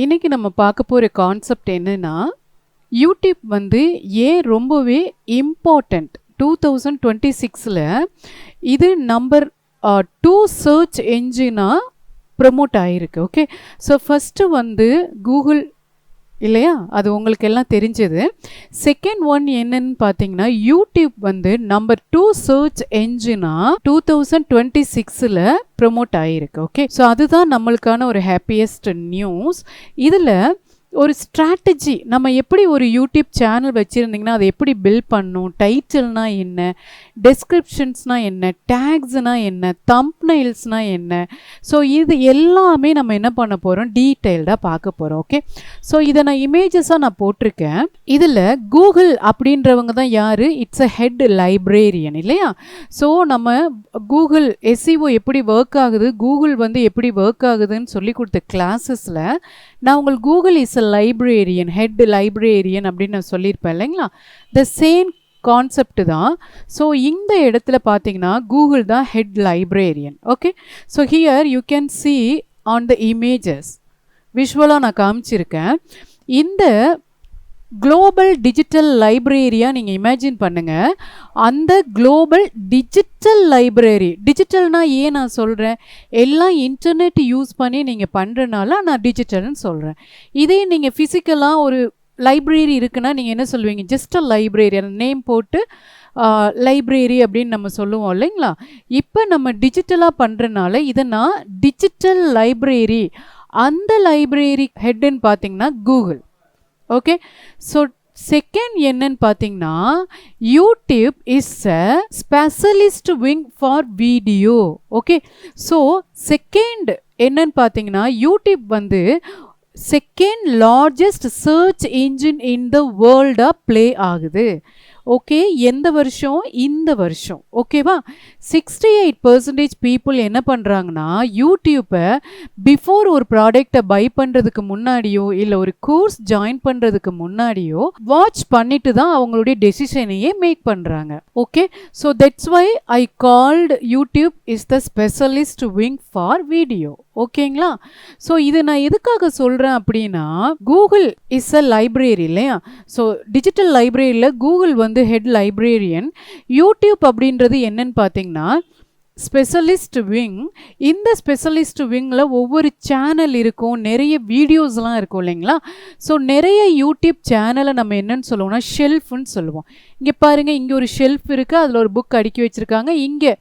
இன்னைக்கு நம்ம பார்க்க போகிற கான்செப்ட் என்னன்னா, யூடியூப் வந்து ஏன் ரொம்பவே இம்பார்ட்டண்ட் 2026ல் இது நம்பர் 2 சர்ச் என்ஜினாக ப்ரமோட் ஆகிருக்கு. ஓகே, ஸோ ஃபஸ்ட்டு வந்து கூகுள் இல்லையா, அது உங்களுக்கு எல்லாம் தெரிஞ்சது. செகண்ட் ஒன் என்னன்னு பார்த்தீங்கன்னா, யூடியூப் வந்து நம்பர் 2 சர்ச் என்ஜினா 2026ல் ப்ரமோட் ஆகிருக்கு. ஓகே, ஸோ அதுதான் நம்மளுக்கான ஒரு ஹாப்பியஸ்ட் நியூஸ். இதில் ஒரு ஸ்ட்ராட்டஜி, நம்ம எப்படி ஒரு யூடியூப் சேனல் வச்சுருந்திங்கன்னா அதை எப்படி பில்ட் பண்ணணும், டைட்டில்னா என்ன, டெஸ்கிரிப்ஷன்ஸ்னால் என்ன, டேக்ஸ்னால் என்ன, தம்ப்நெயில்ஸ்னால் என்ன, ஸோ இது எல்லாமே நம்ம என்ன பண்ண போகிறோம், டீட்டெயில்டாக பார்க்க போகிறோம். ஓகே, ஸோ இதை நான் இமேஜஸாக நான் போட்டிருக்கேன். இதில் கூகுள் அப்படின்றவங்க தான் யார், இட்ஸ் அ ஹெட் லைப்ரேரியன் இல்லையா. ஸோ நம்ம கூகுள் எஸ்இஓ எப்படி ஒர்க் ஆகுது, கூகுள் வந்து எப்படி ஒர்க் ஆகுதுன்னு சொல்லி கொடுத்த கிளாஸஸில் நான் உங்களுக்கு Google is a librarian, head librarian அப்படின்னு நான் சொல்லியிருப்பேன் இல்லைங்களா. த சேம் கான்செப்ட் தான். ஸோ இந்த இடத்துல பார்த்தீங்கன்னா கூகுள் தான் head librarian. Okay, so here you can see on the images, விஷுவலாக நான் காமிச்சிருக்கேன். இந்த குளோபல் டிஜிட்டல் லைப்ரரியாக நீங்கள் இமேஜின் பண்ணுங்கள். அந்த குளோபல் டிஜிட்டல் லைப்ரரி, டிஜிட்டல்னால் ஏன் நான் சொல்கிறேன், எல்லாம் இன்டர்நெட் யூஸ் பண்ணி நீங்கள் பண்ணுறனால நான் டிஜிட்டல்னு சொல்கிறேன். இதே நீங்கள் ஃபிசிக்கலாக ஒரு லைப்ரரி இருக்குன்னா நீங்கள் என்ன சொல்லுவீங்க, ஜஸ்ட் அ லைப்ரரி, அந்த நேம் போட்டு லைப்ரரி அப்படின்னு நம்ம சொல்லுவோம் இல்லைங்களா. இப்போ நம்ம டிஜிட்டலாக பண்ணுறனால இதை நான் டிஜிட்டல் லைப்ரரி, அந்த லைப்ரரி ஹெட்டுன்னு பார்த்தீங்கன்னா கூகுள். ஓகே, ஸோ செகண்ட் என்னன்னு பார்த்தீங்கன்னா, YouTube is a specialist wing for video. Okay, so second என்னன்னு பார்த்தீங்கன்னா, யூடியூப் வந்து second largest search engine in the வேர்ல்டாக ப்ளே ஆகுது. ஓகே, எந்த வருஷம், இந்த வருஷம். ஓகேவா, 68% பீப்புள் என்ன பண்ணுறாங்கன்னா, யூடியூப்பை பிஃபோர் ஒரு ப்ராடக்டை பை பண்ணுறதுக்கு முன்னாடியோ இல்லை ஒரு கோர்ஸ் ஜாயின் பண்ணுறதுக்கு முன்னாடியோ வாட்ச் பண்ணிட்டு தான் அவங்களுடைய டெசிஷனையே மேக் பண்ணுறாங்க. Okay, so that's why I called YouTube is the specialist wing for video. ஓகேங்களா, ஸோ இது நான் எதுக்காக சொல்கிறேன் அப்படின்னா, கூகுள் இஸ் அ லைப்ரரி இல்லையா. ஸோ டிஜிட்டல் லைப்ரரியில் கூகுள் வந்து ஹெட் லைப்ரேரியன். யூடியூப் அப்படின்றது என்னன்னு பார்த்தீங்கன்னா ஸ்பெஷலிஸ்ட் விங். இந்த ஸ்பெஷலிஸ்ட் விங்கில் ஒவ்வொரு சேனல் இருக்கும், நிறைய வீடியோஸ்லாம் இருக்கும் இல்லைங்களா. ஸோ நிறைய யூடியூப் சேனலை நம்ம என்னன்னு சொல்லுவோம்னா ஷெல்ஃப்னு சொல்லுவோம். இங்கே பாருங்கள், இங்கே ஒரு ஷெல்ஃப் இருக்குது, அதில் ஒரு புக் அடுக்கி வச்சுருக்காங்க, இங்கே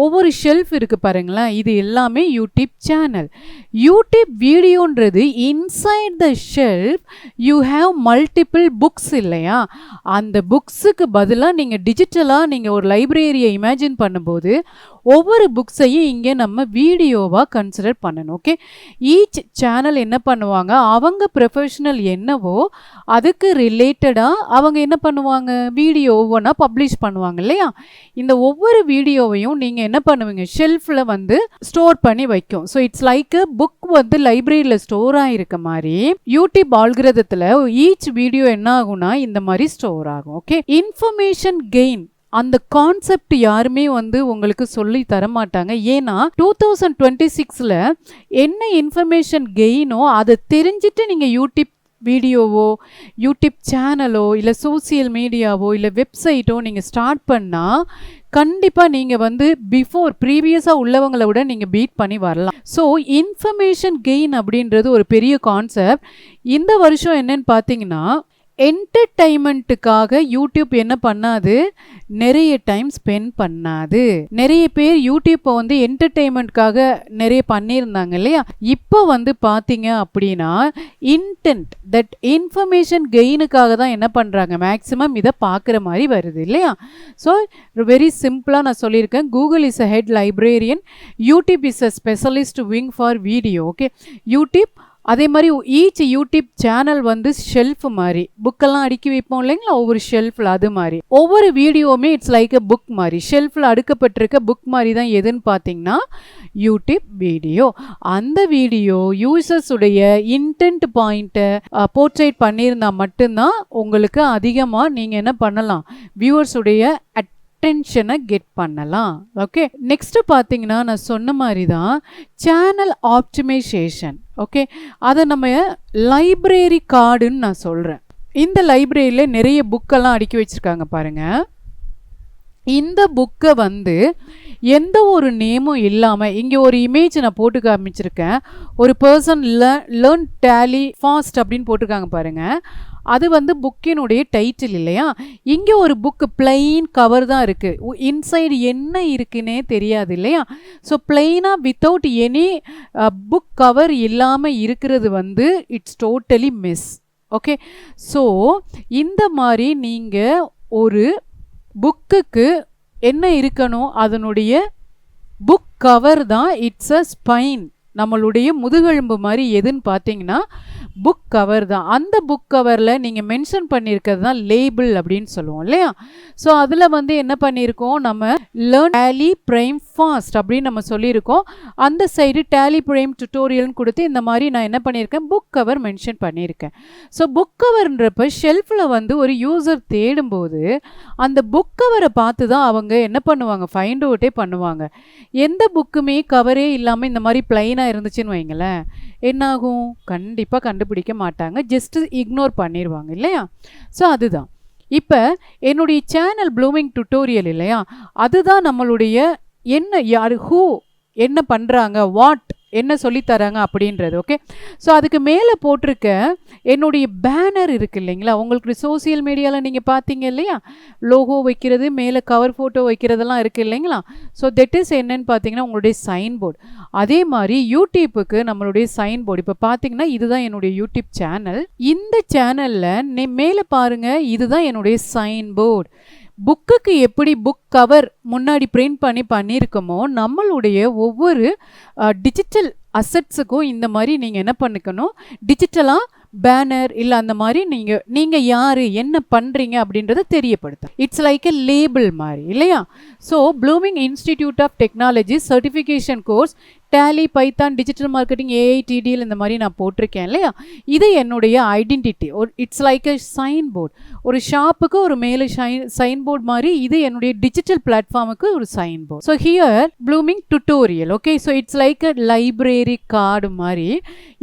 ஒவ்வொரு ஷெல்ஃப் இருக்குது பாருங்களேன், இது எல்லாமே யூடியூப் சேனல். யூடியூப் வீடியோன்றது inside the shelf you have multiple books இல்லையா. அந்த புக்ஸுக்கு பதிலாக நீங்கள் டிஜிட்டலாக நீங்கள் ஒரு லைப்ரரியை இமேஜின் பண்ணும்போது ஒவ்வொரு புக்ஸையும் இங்கே நம்ம வீடியோவாக கன்சிடர் பண்ணணும். ஓகே, ஈச் சேனல் என்ன பண்ணுவாங்க, அவங்க ப்ரொஃபஷனல் என்னவோ அதுக்கு ரிலேட்டடாக அவங்க என்ன பண்ணுவாங்க, வீடியோ ஒவ்வொன்றா பப்ளிஷ் பண்ணுவாங்க இல்லையா. இந்த ஒவ்வொரு வீடியோவையும் நீங்கள் என்ன பண்ணுவீங்க, ஷெல்ஃபில் வந்து ஸ்டோர் பண்ணி வைக்கும். ஸோ இட்ஸ் லைக் புக் வந்து லைப்ரரியில் ஸ்டோர் ஆகிருக்க மாதிரி யூடியூப் ஆல்கிரதத்தில் ஈச் வீடியோ என்ன ஆகும்னா இந்த மாதிரி ஸ்டோர் ஆகும். ஓகே, இன்ஃபர்மேஷன் கெயின் அந்த கான்செப்ட் யாருமே வந்து உங்களுக்கு சொல்லி தரமாட்டாங்க. ஏன்னா 2026ல் என்ன இன்ஃபர்மேஷன் கெயினோ அதை தெரிஞ்சுட்டு நீங்கள் யூடியூப் வீடியோவோ யூடியூப் சேனலோ இல்லை சோசியல் மீடியாவோ இல்லை வெப்சைட்டோ நீங்கள் ஸ்டார்ட் பண்ணால் கண்டிப்பாக நீங்கள் வந்து பிஃபோர் ப்ரீவியஸாக உள்ளவங்களை விட நீங்கள் பீட் பண்ணி வரலாம். ஸோ இன்ஃபர்மேஷன் கெயின் அப்படின்றது ஒரு பெரிய கான்செப்ட். இந்த வருஷம் என்னன்னு பார்த்தீங்கன்னா, என்டர்டைன்மெண்ட்டுக்காக யூடியூப் என்ன பண்ணாது, நிறைய டைம் ஸ்பெண்ட் பண்ணாது. நிறைய பேர் யூடியூப்பை வந்து என்டர்டைன்மெண்ட்காக நிறைய பண்ணியிருந்தாங்க இல்லையா. இப்போ வந்து பார்த்தீங்க அப்படின்னா இன்டென்ட் தட் இன்ஃபர்மேஷன் கெயினுக்காக தான் என்ன பண்ணுறாங்க, மேக்ஸிமம் இதை பார்க்குற மாதிரி வருது இல்லையா. ஸோ வெரி சிம்பிளாக நான் சொல்லியிருக்கேன், Google is a head librarian, YouTube is a specialist wing for video. Okay, YouTube அதே மாதிரி ஈச் யூடியூப் சேனல் வந்து ஷெல்ஃப் மாதிரி புக்கெல்லாம் அடுக்கி வைப்போம் இல்லைங்களா, ஒவ்வொரு ஷெல்ஃபில் அது மாதிரி ஒவ்வொரு வீடியோவுமே இட்ஸ் லைக் அ புக் மாதிரி ஷெல்ஃபில் அடுக்கப்பட்டிருக்க புக் மாதிரி தான் எதுன்னு பார்த்தீங்கன்னா யூடியூப் வீடியோ. அந்த வீடியோ யூசர்ஸுடைய இன்டென்ட் பாயிண்ட்டை போர்ட்ரேட் பண்ணியிருந்தால் மட்டும்தான் உங்களுக்கு அதிகமாக நீங்கள் என்ன பண்ணலாம், வியூவர்ஸுடைய அட்டென்ஷனை கெட் பண்ணலாம். ஓகே, நெக்ஸ்ட் பார்த்தீங்கன்னா நான் சொன்ன மாதிரி தான் சேனல் ஆப்டிமைசேஷன். ஓகே, அதை நம்ம லைப்ரரி கார்டுன்னு நான் சொல்கிறேன். இந்த லைப்ரரியில் நிறைய புக்கெல்லாம் அடுக்கி வச்சுருக்காங்க பாருங்கள். இந்த புக்கை வந்து எந்த ஒரு நேமும் இல்லாமல், இங்கே ஒரு இமேஜ் நான் போட்டு காமிச்சிருக்கேன். ஒரு பர்சன் லேர்ன் டேலி ஃபாஸ்ட் அப்படின்னு போட்டிருக்காங்க பாருங்கள். அது வந்து புக்கினுடைய டைட்டில் இல்லையா. இங்கே ஒரு புக்கு பிளெயின் கவர் தான் இருக்குது. இன்சைடு என்ன இருக்குன்னே தெரியாது இல்லையா. ஸோ பிளெயினாக வித்தவுட் எனி புக் கவர் இல்லாமல் இருக்கிறது வந்து it's totally miss. Okay, so இந்த மாதிரி நீங்கள் ஒரு புக்குக்கு என்ன இருக்கணும், அதனுடைய புக் கவர் தான் இட்ஸ் அ ஸ்பைன். நம்மளுடைய முதுகெலும்பு மாதிரி எதுன்னு பார்த்தீங்கன்னா புக் கவர் தான். அந்த புக் கவரில் நீங்கள் மென்ஷன் பண்ணியிருக்கிறது தான் லேபிள் அப்படின்னு சொல்லுவோம் இல்லையா. ஸோ அதில் வந்து என்ன பண்ணியிருக்கோம், நம்ம லேர்ன் டேலி பிரைம் ஃபாஸ்ட் அப்படின்னு நம்ம சொல்லியிருக்கோம். அந்த சைடு டேலி பிரைம் டுட்டோரியல்னு கொடுத்து இந்த மாதிரி நான் என்ன பண்ணியிருக்கேன், புக் கவர் மென்ஷன் பண்ணியிருக்கேன். ஸோ புக் கவர்ன்றப்ப ஷெல்ஃபில் வந்து ஒரு யூசர் தேடும்போது அந்த புக் கவரை பார்த்து தான் அவங்க என்ன பண்ணுவாங்க, ஃபைண்ட் அவுட்டே பண்ணுவாங்க. எந்த புக்குமே கவரே இல்லாமல் இந்த மாதிரி பிளைனாக இருந்துச்சுன்னு வைங்களேன், என்னாகும், கண்டிப்பாக கண்டுபிடிக்க மாட்டாங்க, ஜஸ்ட் இக்னோர் பண்ணிடுவாங்க இல்லையா. ஸோ அதுதான் இப்போ என்னுடைய சேனல் ப்ளூமிங் டுட்டோரியல் இல்லையா. அதுதான் நம்மளுடைய என்ன யார் ஹூ என்ன பண்ணுறாங்க, வாட் என்ன சொல்லித்தராங்க அப்படின்றது. ஓகே, ஸோ அதுக்கு மேலே போட்டிருக்க என்னுடைய பேனர் இருக்குது இல்லைங்களா. உங்களுக்கு சோசியல் மீடியாவில் நீங்கள் பார்த்தீங்க இல்லையா, லோகோ வைக்கிறது, மேலே கவர் ஃபோட்டோ வைக்கிறதெல்லாம் இருக்குது இல்லைங்களா. ஸோ தட் இஸ் என்னன்னு பார்த்தீங்கன்னா உங்களுடைய சைன் போர்டு. அதே மாதிரி யூடியூப்புக்கு நம்மளுடைய சைன் போர்டு. இப்போ பார்த்தீங்கன்னா இதுதான் என்னுடைய யூடியூப் சேனல். இந்த சேனலில் மேலே பாருங்கள், இதுதான் என்னுடைய சைன் போர்டு. புக்குக்கு எப்படி புக் கவர் முன்னாடி பிரிண்ட் பண்ணியிருக்கோமோ, நம்மளுடைய ஒவ்வொரு டிஜிட்டல் அசட்ஸுக்கும் இந்த மாதிரி நீங்கள் என்ன பண்ணிக்கணும், டிஜிட்டலாக பேனர் இல்லை அந்த மாதிரி நீங்கள் யார் என்ன பண்ணுறீங்க அப்படின்றத தெரியப்படுத்த. இட்ஸ் லைக் எ லேபிள் மாதிரி இல்லையா. So Blooming Institute of Technology certification course Tally, Python, digital marketing, AIDDL இந்த மாதிரி நான் போட்டிருக்கேன் இல்லையா. இது என்னுடைய identity. It's like a sign board. ஒரு ஷாப்புக்கு ஒரு மேலே சைன் போர்டு மாதிரி இது என்னுடைய டிஜிட்டல் பிளாட்ஃபார்முக்கு ஒரு sign board. So here blooming tutorial. Okay, so it's like a library card மாதிரி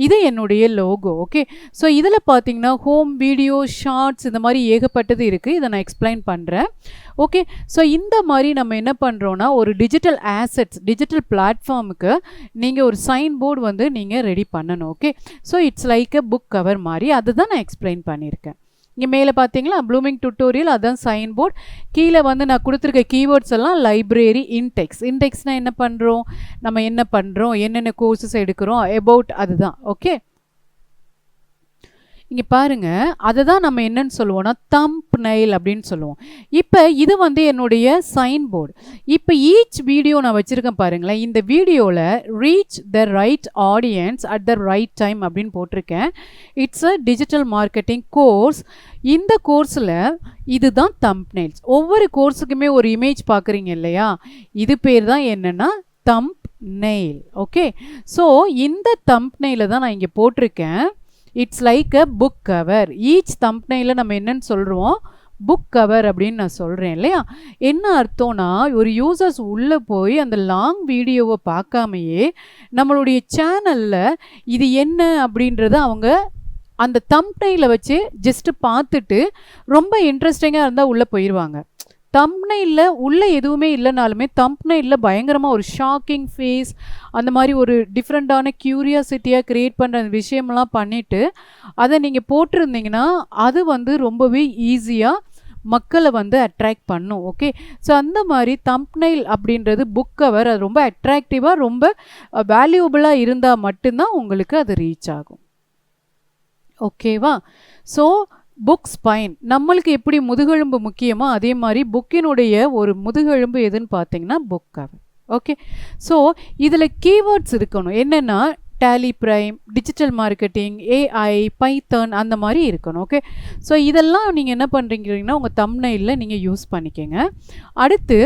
இது என்னுடைய லோகோ. ஓகே, ஸோ இதில் பார்த்தீங்கன்னா ஹோம், வீடியோ, ஷார்ட்ஸ் இந்த மாதிரி ஏகப்பட்டது இருக்குது. இதை நான் எக்ஸ்பிளைன் பண்ணுறேன். ஓகே, ஸோ இந்த மாதிரி நம்ம என்ன பண்ணுறோன்னா ஒரு டிஜிட்டல் ஆசெட்ஸ், டிஜிட்டல் பிளாட்ஃபார்முக்கு நீங்கள் ஒரு சைன் போர்டு வந்து நீங்கள் ரெடி பண்ணணும். Okay, so it's like a book cover மாதிரி அதுதான் நான் எக்ஸ்பிளைன் பண்ணியிருக்கேன். இங்கே மேலே பார்த்தீங்களா ப்ளூமிங் டுட்டோரியல், அதுதான் சைன் போர்டு. கீழே வந்து நான் கொடுத்துருக்க கீவேர்ட்ஸ் எல்லாம் லைப்ரரி, இன்டெக்ஸ். இன்டெக்ஸ்னால் என்ன பண்ணுறோம், நம்ம என்ன பண்ணுறோம், என்னென்ன கோர்சஸ் எடுக்கிறோம், அபவுட், அதுதான். ஓகே, இங்கே பாருங்கள், அதை தான் நம்ம என்னன்னு சொல்லுவோம்னா தம்ப்நெயில் அப்படின்னு சொல்லுவோம். இப்போ இது வந்து என்னுடைய சைன் போர்டு. இப்போ ஈச் வீடியோ நான் வச்சுருக்கேன் பாருங்களேன். இந்த வீடியோவில் reach the right audience at the right time அப்படின்னு போட்டிருக்கேன். It's a digital marketing course. இந்த கோர்ஸில் இதுதான் தம்ப்நெயில்ஸ். ஒவ்வொரு கோர்ஸுக்குமே ஒரு இமேஜ் பார்க்குறீங்க இல்லையா, இது பேர் தான் என்னென்னா தம்ப்நெயில். ஓகே, ஸோ இந்த தம்ப்நெயிலை தான் நான் இங்கே போட்டிருக்கேன். It's like a book cover. Each தம்ப்நெயிலில் நம்ம என்னன்னு சொல்கிறோம், புக் கவர் அப்படின்னு நான் சொல்கிறேன் இல்லையா. என்ன அர்த்தம்னா ஒரு யூசர்ஸ் உள்ளே போய் அந்த லாங் வீடியோவை பார்க்காமையே நம்மளுடைய சேனலில் இது என்ன அப்படின்றத அவங்க அந்த தம்ப்நெயிலை வச்சு ஜஸ்ட்டு பார்த்துட்டு ரொம்ப இன்ட்ரெஸ்டிங்காக இருந்தால் உள்ளே போயிடுவாங்க. தம்ப்நெயிலில் உள்ளே எதுவுமே இல்லைனாலுமே தம்ப்நெயிலில் பயங்கரமாக ஒரு ஷாக்கிங் ஃபேஸ், அந்த மாதிரி ஒரு டிஃப்ரெண்ட்டான க்யூரியாசிட்டியாக க்ரியேட் பண்ணுற அந்த விஷயமெல்லாம் பண்ணிவிட்டு அதை நீங்கள் போட்டிருந்தீங்கன்னா அது வந்து ரொம்பவே ஈஸியாக மக்களை வந்து அட்ராக்ட் பண்ணும். ஓகே, ஸோ அந்த மாதிரி தம்ப்நெயில் அப்படின்றது புக் கவர், அது ரொம்ப அட்ராக்டிவாக ரொம்ப வேல்யூபிளாக இருந்தால் மட்டும்தான் உங்களுக்கு அது ரீச் ஆகும். ஓகேவா. ஸோ புக் ஸ்பைன், நம்மளுக்கு எப்படி முதுகெலும்பு முக்கியமோ அதே மாதிரி புக்கினுடைய ஒரு முதுகெலும்பு எதுன்னு பார்த்தீங்கன்னா புக் கவர். ஓகே, ஸோ இதில் கீவேர்ட்ஸ் இருக்கணும். என்னென்னா Tally Prime, digital marketing, AI, Python அந்த மாதிரி இருக்கணும். ஓகே, ஸோ இதெல்லாம் நீங்கள் என்ன பண்ணுறீங்கன்னா உங்கள் தம்ப்நெயிலில் நீங்கள் யூஸ் பண்ணிக்கோங்க. அடுத்து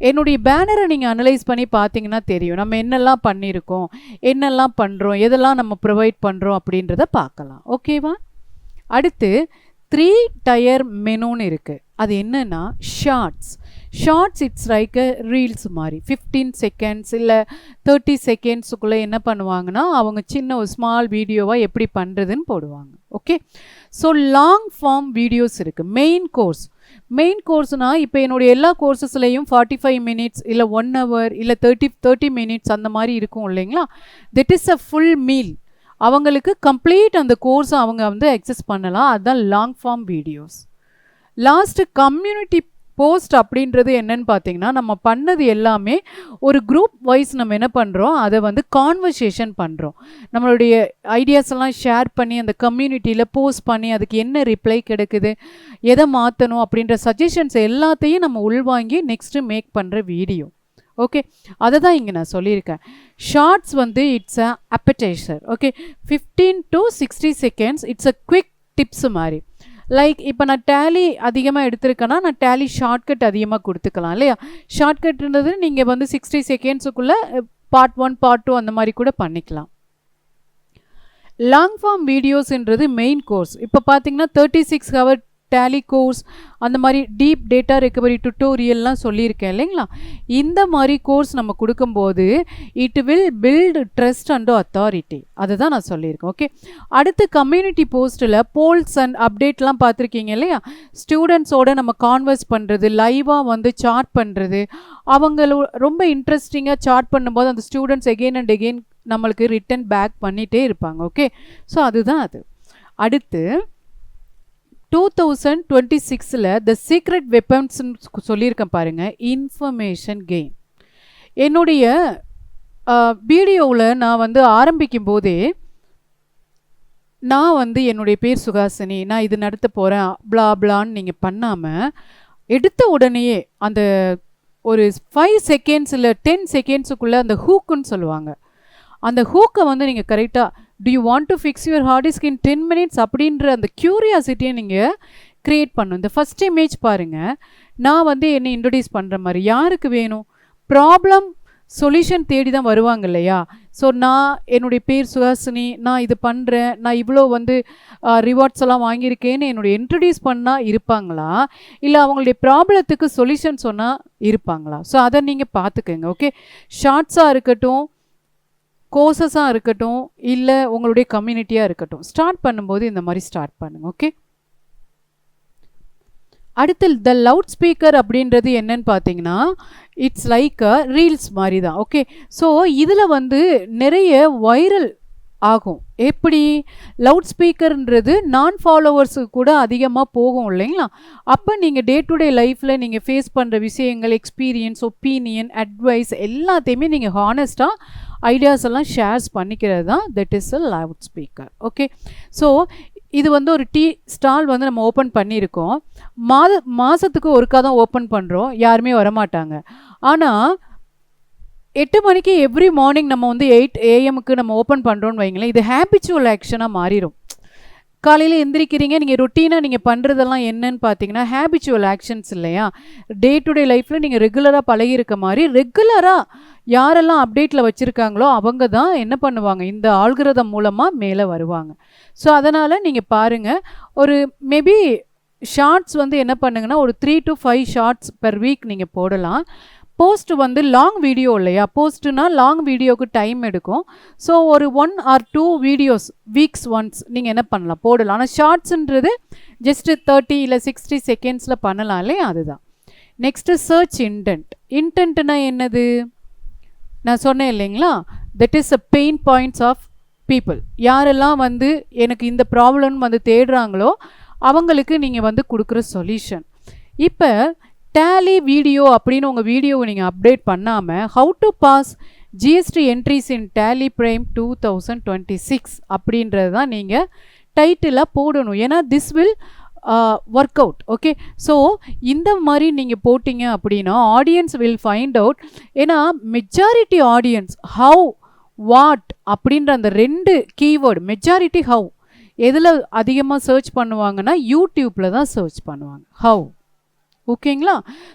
என்னுடைய பேனரை நீங்கள் அனலைஸ் பண்ணி பார்த்தீங்கன்னா தெரியும் நம்ம என்னெல்லாம் பண்ணியிருக்கோம், என்னெல்லாம் பண்ணுறோம், எதெல்லாம் நம்ம ப்ரொவைட் பண்ணுறோம் அப்படின்றத பார்க்கலாம். ஓகேவா. அடுத்து 3 டயர் மெனுன்னு இருக்குது. அது என்னென்னா shorts. Shorts it's like reels மாதிரி 15 செகண்ட்ஸ் இல்லை 30 செகண்ட்ஸுக்குள்ளே என்ன பண்ணுவாங்கன்னா அவங்க சின்ன ஒரு ஸ்மால் வீடியோவாக எப்படி பண்ணுறதுன்னு போடுவாங்க. Okay, so long form videos இருக்குது. மெயின் கோர்ஸ்னால் இப்போ என்னுடைய எல்லா கோர்சஸ்லையும் 45 மினிட்ஸ் இல்லை 1 hour இல்லை 30 மினிட்ஸ் அந்த மாதிரி இருக்கும் இல்லைங்களா. That is a full meal. அவங்களுக்கு கம்ப்ளீட் அந்த கோர்ஸை அவங்க வந்து அக்சஸ் பண்ணலாம். அதுதான் long form videos. Last community post அப்படின்றது என்னன்னு பார்த்தீங்கன்னா, நம்ம பண்ணது எல்லாமே ஒரு குரூப் வைஸ் நம்ம என்ன பண்ணுறோம், அதை வந்து கான்வர்சேஷன் பண்ணுறோம். நம்மளுடைய ஐடியாஸ் எல்லாம் ஷேர் பண்ணி அந்த கம்யூனிட்டியில் போஸ்ட் பண்ணி அதுக்கு என்ன ரிப்ளை கிடைக்குது, எதை மாற்றணும் அப்படின்ற சஜஷன்ஸ் எல்லாத்தையும் நம்ம உள்வாங்கி நெக்ஸ்ட்டு மேக் பண்ணுற வீடியோ. ஓகே, அதை தான் இங்கே நான் சொல்லியிருக்கேன். ஷார்ட்ஸ் வந்து it's a appetizer. Okay, 15 to 60 seconds it's a quick tips மாதிரி. லைக் இப்போ நான் டேலி அதிகமாக எடுத்திருக்கேன்னா நான் டேலி ஷார்ட்கட் அதிகமாக கொடுத்துக்கலாம் இல்லையா. ஷார்ட்கட்ன்றது நீங்கள் வந்து 60 செகண்ட்ஸுக்குள்ளே பார்ட் 1 பார்ட் 2 அந்த மாதிரி கூட பண்ணிக்கலாம். லாங் ஃபார்ம் வீடியோஸ்ன்றது மெயின் கோர்ஸ். இப்போ பார்த்தீங்கன்னா 36 hour டேலி கோர்ஸ் அந்த மாதிரி டீப் டேட்டா ரெக்கவரி டுட்டோரியல்லாம் சொல்லியிருக்கேன் இல்லைங்களா. இந்த மாதிரி கோர்ஸ் நம்ம கொடுக்கும்போது it will build trust and authority. அதை தான் நான் சொல்லியிருக்கேன். ஓகே, அடுத்து கம்யூனிட்டி போஸ்ட்டில் போல்ஸ் அண்ட் அப்டேட்லாம் பார்த்துருக்கீங்க இல்லையா. ஸ்டூடெண்ட்ஸோடு நம்ம கான்வர்ஸ் பண்ணுறது, லைவாக வந்து சார்ட் பண்ணுறது, அவங்கள ரொம்ப இன்ட்ரெஸ்டிங்காக சார்ட் பண்ணும்போது அந்த ஸ்டூடெண்ட்ஸ் எகெயின் அண்ட் எகெயின் நம்மளுக்கு ரிட்டன் பேக் பண்ணிகிட்டே இருப்பாங்க. ஓகே, ஸோ அதுதான் அது. அடுத்து 2026 த சீக்ரெட் வெப்பன்ஸ்ன்னு சொல்லியிருக்கேன் பாருங்கள், இன்ஃபர்மேஷன் கெயின். என்னுடைய வீடியோவில் நான் வந்து ஆரம்பிக்கும் போதே நான் வந்து என்னுடைய பேர் சுகாசினி, நான் இது நடத்த போகிறேன் பிளான்னு நீங்கள் பண்ணாமல் எடுத்த உடனேயே அந்த ஒரு 5 செகண்ட்ஸ் இல்லை 10 செகண்ட்ஸுக்குள்ளே அந்த ஹூக்குன்னு சொல்லுவாங்க, அந்த ஹூக்கை வந்து நீங்கள் கரெக்டாக do you want to fix your hard disk in 10 minutes அப்படின்ற அந்த க்யூரியாசிட்டியை நீங்கள் க்ரியேட் பண்ணணும். இந்த ஃபஸ்ட் இமேஜ் பாருங்கள், நான் வந்து என்னை இன்ட்ரடியூஸ் பண்ணுற மாதிரி. யாருக்கு வேணும்? ப்ராப்ளம் சொல்யூஷன் தேடி தான் வருவாங்க இல்லையா. ஸோ நான் என்னுடைய பேர் சுஹாசினி, நான் இது பண்ணுறேன், நான் இவ்வளோ வந்து ரிவார்ட்ஸ் எல்லாம் வாங்கியிருக்கேன்னு என்னுடைய இன்ட்ரடியூஸ் பண்ணால் இருப்பாங்களா, இல்லை அவங்களுடைய ப்ராப்ளத்துக்கு சொல்யூஷன் சொன்னால் இருப்பாங்களா? ஸோ அதை நீங்கள் பார்த்துக்கோங்க. ஓகே, ஷார்ட்ஸாக இருக்கட்டும், கோர்சஸாக இருக்கட்டும், இல்லை உங்களுடைய கம்யூனிட்டியாக இருக்கட்டும், ஸ்டார்ட் பண்ணும்போது இந்த மாதிரி ஸ்டார்ட் பண்ணுங்க. ஓகே, அடுத்து த லவுட் ஸ்பீக்கர் அப்படின்றது என்னன்னு பார்த்தீங்கன்னா இட்ஸ் லைக் அ ரீல்ஸ் மாதிரி தான். ஓகே, ஸோ இதில் வந்து நிறைய வைரல் ஆகும். எப்படி? லவுட் ஸ்பீக்கர்ன்றது நான் ஃபாலோவர்ஸுக்கு கூட அதிகமாக போகும் இல்லைங்களா. அப்போ நீங்கள் டே டு டே லைஃப்பில் நீங்கள் ஃபேஸ் பண்ணுற விஷயங்கள், எக்ஸ்பீரியன்ஸ், ஒப்பீனியன், அட்வைஸ் எல்லாத்தையுமே நீங்கள் ஹானஸ்ட்டாக ஐடியாஸ் எல்லாம் ஷேர்ஸ் பண்ணிக்கிறது தான் that is a loud speaker. Okay, so இது வந்து ஒரு டீ ஸ்டால் வந்து நம்ம ஓப்பன் பண்ணியிருக்கோம். மாதத்துக்கு ஒருக்கா தான் ஓப்பன் பண்ணுறோம், யாருமே வரமாட்டாங்க. ஆனால் 8 மணிக்கு எவ்ரி மார்னிங் நம்ம வந்து 8 AM நம்ம ஓப்பன் பண்ணுறோன்னு வைங்களேன், இது ஹேபிச்சுவல் ஆக்ஷனாக மாறிடும். காலையில் எந்திரிக்கிறீங்க, நீங்கள் ரொட்டீனாக நீங்கள் பண்ணுறதெல்லாம் என்னன்னு பார்த்தீங்கன்னா ஹேபிச்சுவல் ஆக்ஷன்ஸ் இல்லையா. டே டு டே லைஃப்பில் நீங்கள் ரெகுலராக பழகிருக்க மாதிரி ரெகுலராக யாரெல்லாம் அப்டேட்டில் வச்சுருக்காங்களோ அவங்க தான் என்ன பண்ணுவாங்க, இந்த ஆல்கிரதம் மூலமாக மேலே வருவாங்க. ஸோ அதனால் நீங்கள் பாருங்கள், ஒரு மேபி ஷார்ட்ஸ் வந்து என்ன பண்ணுங்கன்னா ஒரு 3 to 5 ஷார்ட்ஸ் பெர் வீக் நீங்கள் போடலாம். போஸ்ட் வந்து லாங் வீடியோ இல்லையா, போஸ்ட்டுனா லாங் வீடியோவுக்கு டைம் எடுக்கும். ஸோ ஒரு 1 or 2 வீடியோஸ் வீக்ஸ் ஒன்ஸ் நீங்கள் என்ன பண்ணலாம், போடலாம். ஆனால் ஷார்ட்ஸுன்றது ஜஸ்ட்டு 30 இல்லை 60 செகண்ட்ஸில் பண்ணலாம் இல்லையா, அதுதான். நெக்ஸ்ட்டு சர்ச் இன்டென்ட்னா என்னது நான் சொன்னேன் இல்லைங்களா, that is a pain points of people. யாரெல்லாம் வந்து எனக்கு இந்த ப்ராப்ளம் வந்து தேடுறாங்களோ அவங்களுக்கு நீங்கள் வந்து கொடுக்குற சொல்யூஷன். இப்போ டேலி வீடியோ அப்படின்னு உங்கள் வீடியோவை நீங்கள் அப்டேட் பண்ணாமல் how to pass GST entries in Tally Prime 2026 அப்படின்றது தான் நீங்கள் டைட்டிலாக போடணும். ஏன்னா this will work out. Okay, so இந்த மாதிரி நீங்கள் போட்டிங்க அப்படின்னா ஆடியன்ஸ் வில் ஃபைண்ட் அவுட். ஏன்னா மெஜாரிட்டி ஆடியன்ஸ் ஹவு வாட் அப்படின்ற அந்த 2 கீவேர்டு, மெஜாரிட்டி ஹவு எதில் அதிகமாக சர்ச் பண்ணுவாங்கன்னா யூடியூப்பில் தான் சர்ச் பண்ணுவாங்க. ஹவு ஓகேங்களா?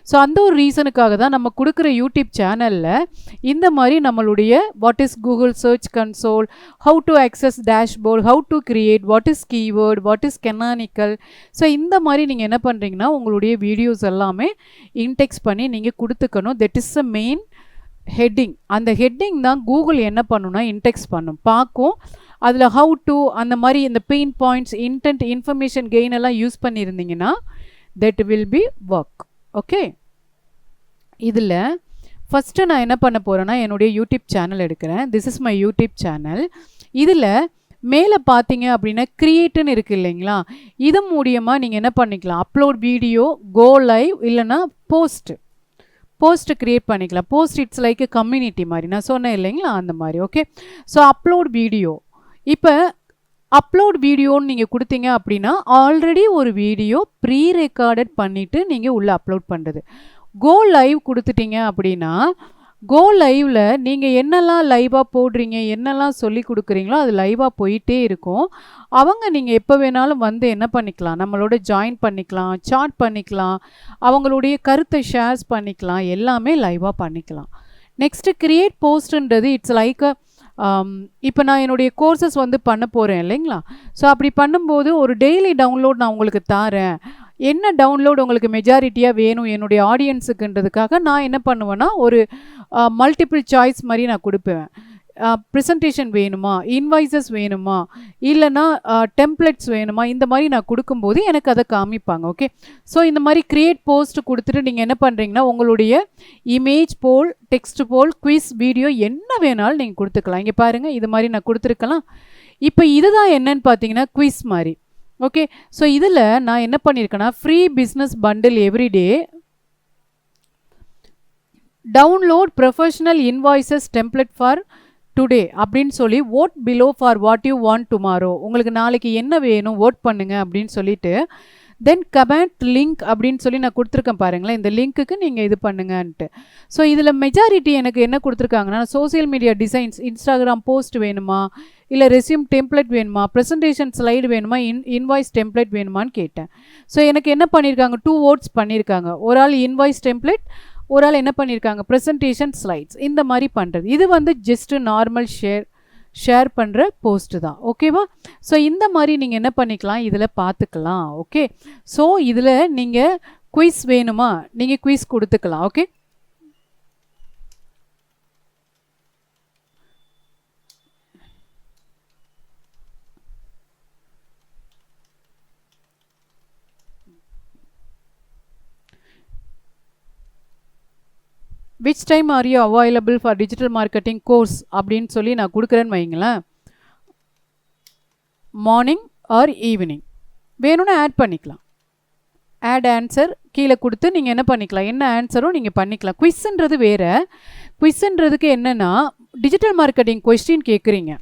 ஸோ அந்த ஒரு ரீசனுக்காக தான் நம்ம கொடுக்குற யூடியூப் சேனலில் இந்த மாதிரி நம்மளுடைய what is Google search console, how to access dashboard, how to create, what is keyword, what is canonical. So இந்த மாதிரி நீங்கள் என்ன பண்ணுறீங்கன்னா உங்களுடைய வீடியோஸ் எல்லாமே இன்டெக்ஸ் பண்ணி நீங்கள் கொடுத்துக்கணும். That is a main heading. அந்த ஹெட்டிங் தான் கூகுள் என்ன பண்ணுன்னா இன்டெக்ஸ் பண்ணும், பார்க்கும். அதில் ஹவு டு அந்த மாதிரி இந்த pain points, intend, information gain எல்லாம் யூஸ் பண்ணியிருந்தீங்கன்னா that will be work. Okay, இதில் ஃபஸ்ட்டு நான் என்ன பண்ண போகிறேன்னா என்னுடைய யூடியூப் சேனல் எடுக்கிறேன். This is my YouTube channel. இதில் மேலே பார்த்தீங்க அப்படின்னா கிரியேட்டுன்னு இருக்குது இல்லைங்களா, இது மூலியமாக நீங்கள் என்ன பண்ணிக்கலாம், அப்லோட் வீடியோ, கோ லைவ், இல்லைனா போஸ்ட் க்ரியேட் பண்ணிக்கலாம். போஸ்ட் இட்ஸ் லைக் கம்யூனிட்டி மாதிரி நான் சொன்னேன் இல்லைங்களா, அந்த மாதிரி. Okay, so upload video. இப்போ அப்லோட் வீடியோன்னு நீங்கள் கொடுத்தீங்க அப்படின்னா ஆல்ரெடி ஒரு வீடியோ ப்ரீ ரெக்கார்டட் பண்ணிவிட்டு நீங்கள் உள்ளே அப்லோட் பண்ணுறது. கோ லைவ் கொடுத்துட்டீங்க அப்படின்னா கோ லைவில் நீங்கள் என்னெல்லாம் லைவாக போடுறீங்க, என்னெல்லாம் சொல்லி கொடுக்குறீங்களோ அது லைவாக போயிட்டே இருக்கும். அவங்க நீங்கள் எப்போ வேணாலும் வந்து என்ன பண்ணிக்கலாம், நம்மளோட ஜாயின் பண்ணிக்கலாம், சாட் பண்ணிக்கலாம், அவங்களுடைய கருத்தை ஷேர்ஸ் பண்ணிக்கலாம், எல்லாமே லைவாக பண்ணிக்கலாம். நெக்ஸ்ட்டு க்ரியேட் போஸ்ட்டுன்றது இட்ஸ் லைக் இப்போ நான் என்னுடைய கோர்சஸ் வந்து பண்ண போகிறேன் இல்லைங்களா. ஸோ அப்படி பண்ணும்போது ஒரு டெய்லி டவுன்லோட் நான் உங்களுக்கு தரேன். என்ன டவுன்லோட் உங்களுக்கு மெஜாரிட்டியாக வேணும் என்னுடைய ஆடியன்ஸுக்குன்றதுக்காக நான் என்ன பண்ணுவேன்னா ஒரு மல்டிபிள் சாய்ஸ் மாதிரி நான் கொடுப்பேன். ப்ரெசன்டேஷன் வேணுமா, இன்வாய்ஸஸ் வேணுமா, இல்லைனா டெம்ப்ளெட்ஸ் வேணுமா, இந்த மாதிரி நான் கொடுக்கும்போது எனக்கு அதை காமிப்பாங்க. ஓகே, ஸோ இந்த மாதிரி க்ரியேட் போஸ்ட் கொடுத்துட்டு நீங்கள் என்ன பண்ணுறீங்கன்னா உங்களுடைய இமேஜ் போல், டெக்ஸ்ட் போல், குவிஸ், வீடியோ என்ன வேணாலும் நீங்கள் கொடுத்துக்கலாம். இங்கே பாருங்கள், இது மாதிரி நான் கொடுத்துருக்கலாம். இப்போ இதுதான் என்னன்னு பார்த்தீங்கன்னா குவிஸ் மாதிரி. ஓகே, ஸோ இதில் நான் என்ன பண்ணியிருக்கேன்னா free business bundle everyday, download professional invoices template for today அப்படின்னு சொல்லி vote below for what you want tomorrow, உங்களுக்கு நாளைக்கு என்ன வேணும் ஓட் பண்ணுங்க அப்படின்னு சொல்லிட்டு தென் கமெண்ட் லிங்க் அப்படின்னு சொல்லி நான் கொடுத்துருக்கேன் பாருங்களேன். இந்த லிங்க்குக்கு நீங்கள் இது பண்ணுங்கன்ட்டு. ஸோ இதில் மெஜாரிட்டி எனக்கு என்ன கொடுத்துருக்காங்கன்னா social media designs, Instagram post வேணுமா, இல்லை ரெஸ்யூம் டெம்ப்ளேட் வேணுமா, ப்ரெசன்டேஷன் ஸ்லைடு வேணுமா, இன்வாய்ஸ் டெம்ப்ளேட் வேணுமான்னு கேட்டேன். ஸோ எனக்கு என்ன பண்ணியிருக்காங்க, 2 votes பண்ணியிருக்காங்க. ஒரு ஆள் இன்வாய்ஸ் டெம்ப்ளேட், ஒரு ஆள் என்ன பண்ணியிருக்காங்க ப்ரெசன்டேஷன் ஸ்லைட்ஸ். இந்த மாதிரி பண்ணுறது இது வந்து ஜஸ்ட்டு நார்மல் ஷேர் பண்ணுற போஸ்ட்டு தான். ஓகேவா? ஸோ இந்த மாதிரி நீங்கள் என்ன பண்ணிக்கலாம், இதில் பார்த்துக்கலாம். ஓகே, ஸோ இதில் நீங்கள் குயிஸ் வேணுமா, நீங்கள் குயிஸ் கொடுத்துக்கலாம். Okay, which time are you available for digital marketing course அப்படின்னு சொல்லி நான் கொடுக்குறேன்னு வைங்களேன். மார்னிங் ஆர் ஈவினிங் வேணும்னா ஆட் பண்ணிக்கலாம். ஆட் ஆன்சர் கீழே கொடுத்து நீங்கள் என்ன பண்ணிக்கலாம், என்ன ஆன்சரும் நீங்கள் பண்ணிக்கலாம். குவிஸ்ன்றது வேறு. குவிஸ்ன்றதுக்கு என்னென்னா டிஜிட்டல் மார்க்கெட்டிங் கொஸ்டின் கேட்குறீங்க.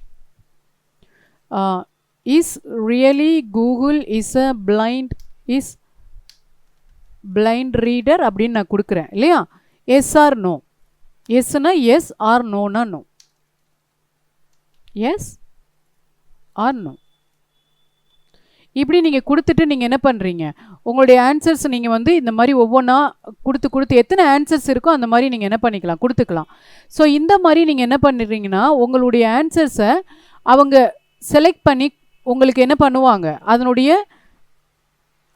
Is really Google is a blind reader அப்படின்னு நான் கொடுக்குறேன் இல்லையா. எஸ் ஆர் நோ, எஸ்னா எஸ், ஆர் நோனா நோ, எஸ் ஆர் நோ. இப்படி நீங்கள் கொடுத்துட்டு நீங்கள் என்ன பண்ணுறீங்க, உங்களுடைய ஆன்சர்ஸ் நீங்கள் வந்து இந்த மாதிரி ஒவ்வொன்றா கொடுத்து எத்தனை ஆன்சர்ஸ் இருக்கோ அந்த மாதிரி நீங்கள் என்ன பண்ணிக்கலாம், கொடுத்துக்கலாம். ஸோ இந்த மாதிரி நீங்கள் என்ன பண்ணுறீங்கன்னா உங்களுடைய ஆன்சர்ஸை அவங்க செலக்ட் பண்ணி உங்களுக்கு என்ன பண்ணுவாங்க, அதனுடைய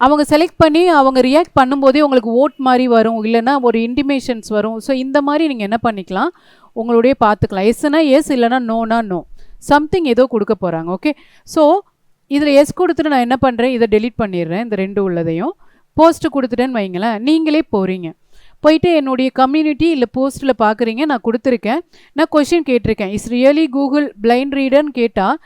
அவங்க செலக்ட் பண்ணி அவங்க ரியாக்ட் பண்ணும்போதே உங்களுக்கு ஓட் மாதிரி வரும், இல்லைனா ஒரு இன்டிமேஷன்ஸ் வரும். ஸோ இந்த மாதிரி நீங்கள் என்ன பண்ணிக்கலாம், உங்களுடைய பார்த்துக்கலாம். எஸ்னா எஸ், இல்லைனா நோனா நோ, சம்திங் ஏதோ கொடுக்க போகிறாங்க. ஓகே, ஸோ இதில் எஸ் கொடுத்துட்டு நான் என்ன பண்ணுறேன், இதை டெலீட் பண்ணிடுறேன். இந்த 2 உள்ளதையும் போஸ்ட்டு கொடுத்துட்டேன்னு வைங்களேன். நீங்களே போகிறீங்க, போயிட்டு என்னுடைய கம்யூனிட்டி இல்லை போஸ்ட்டில் பார்க்குறீங்க, நான் கொடுத்துருக்கேன், நான் கொஷின் கேட்டிருக்கேன், இஸ் ரியலி கூகுள் பிளைண்ட் ரீடர்னு கேட்டால்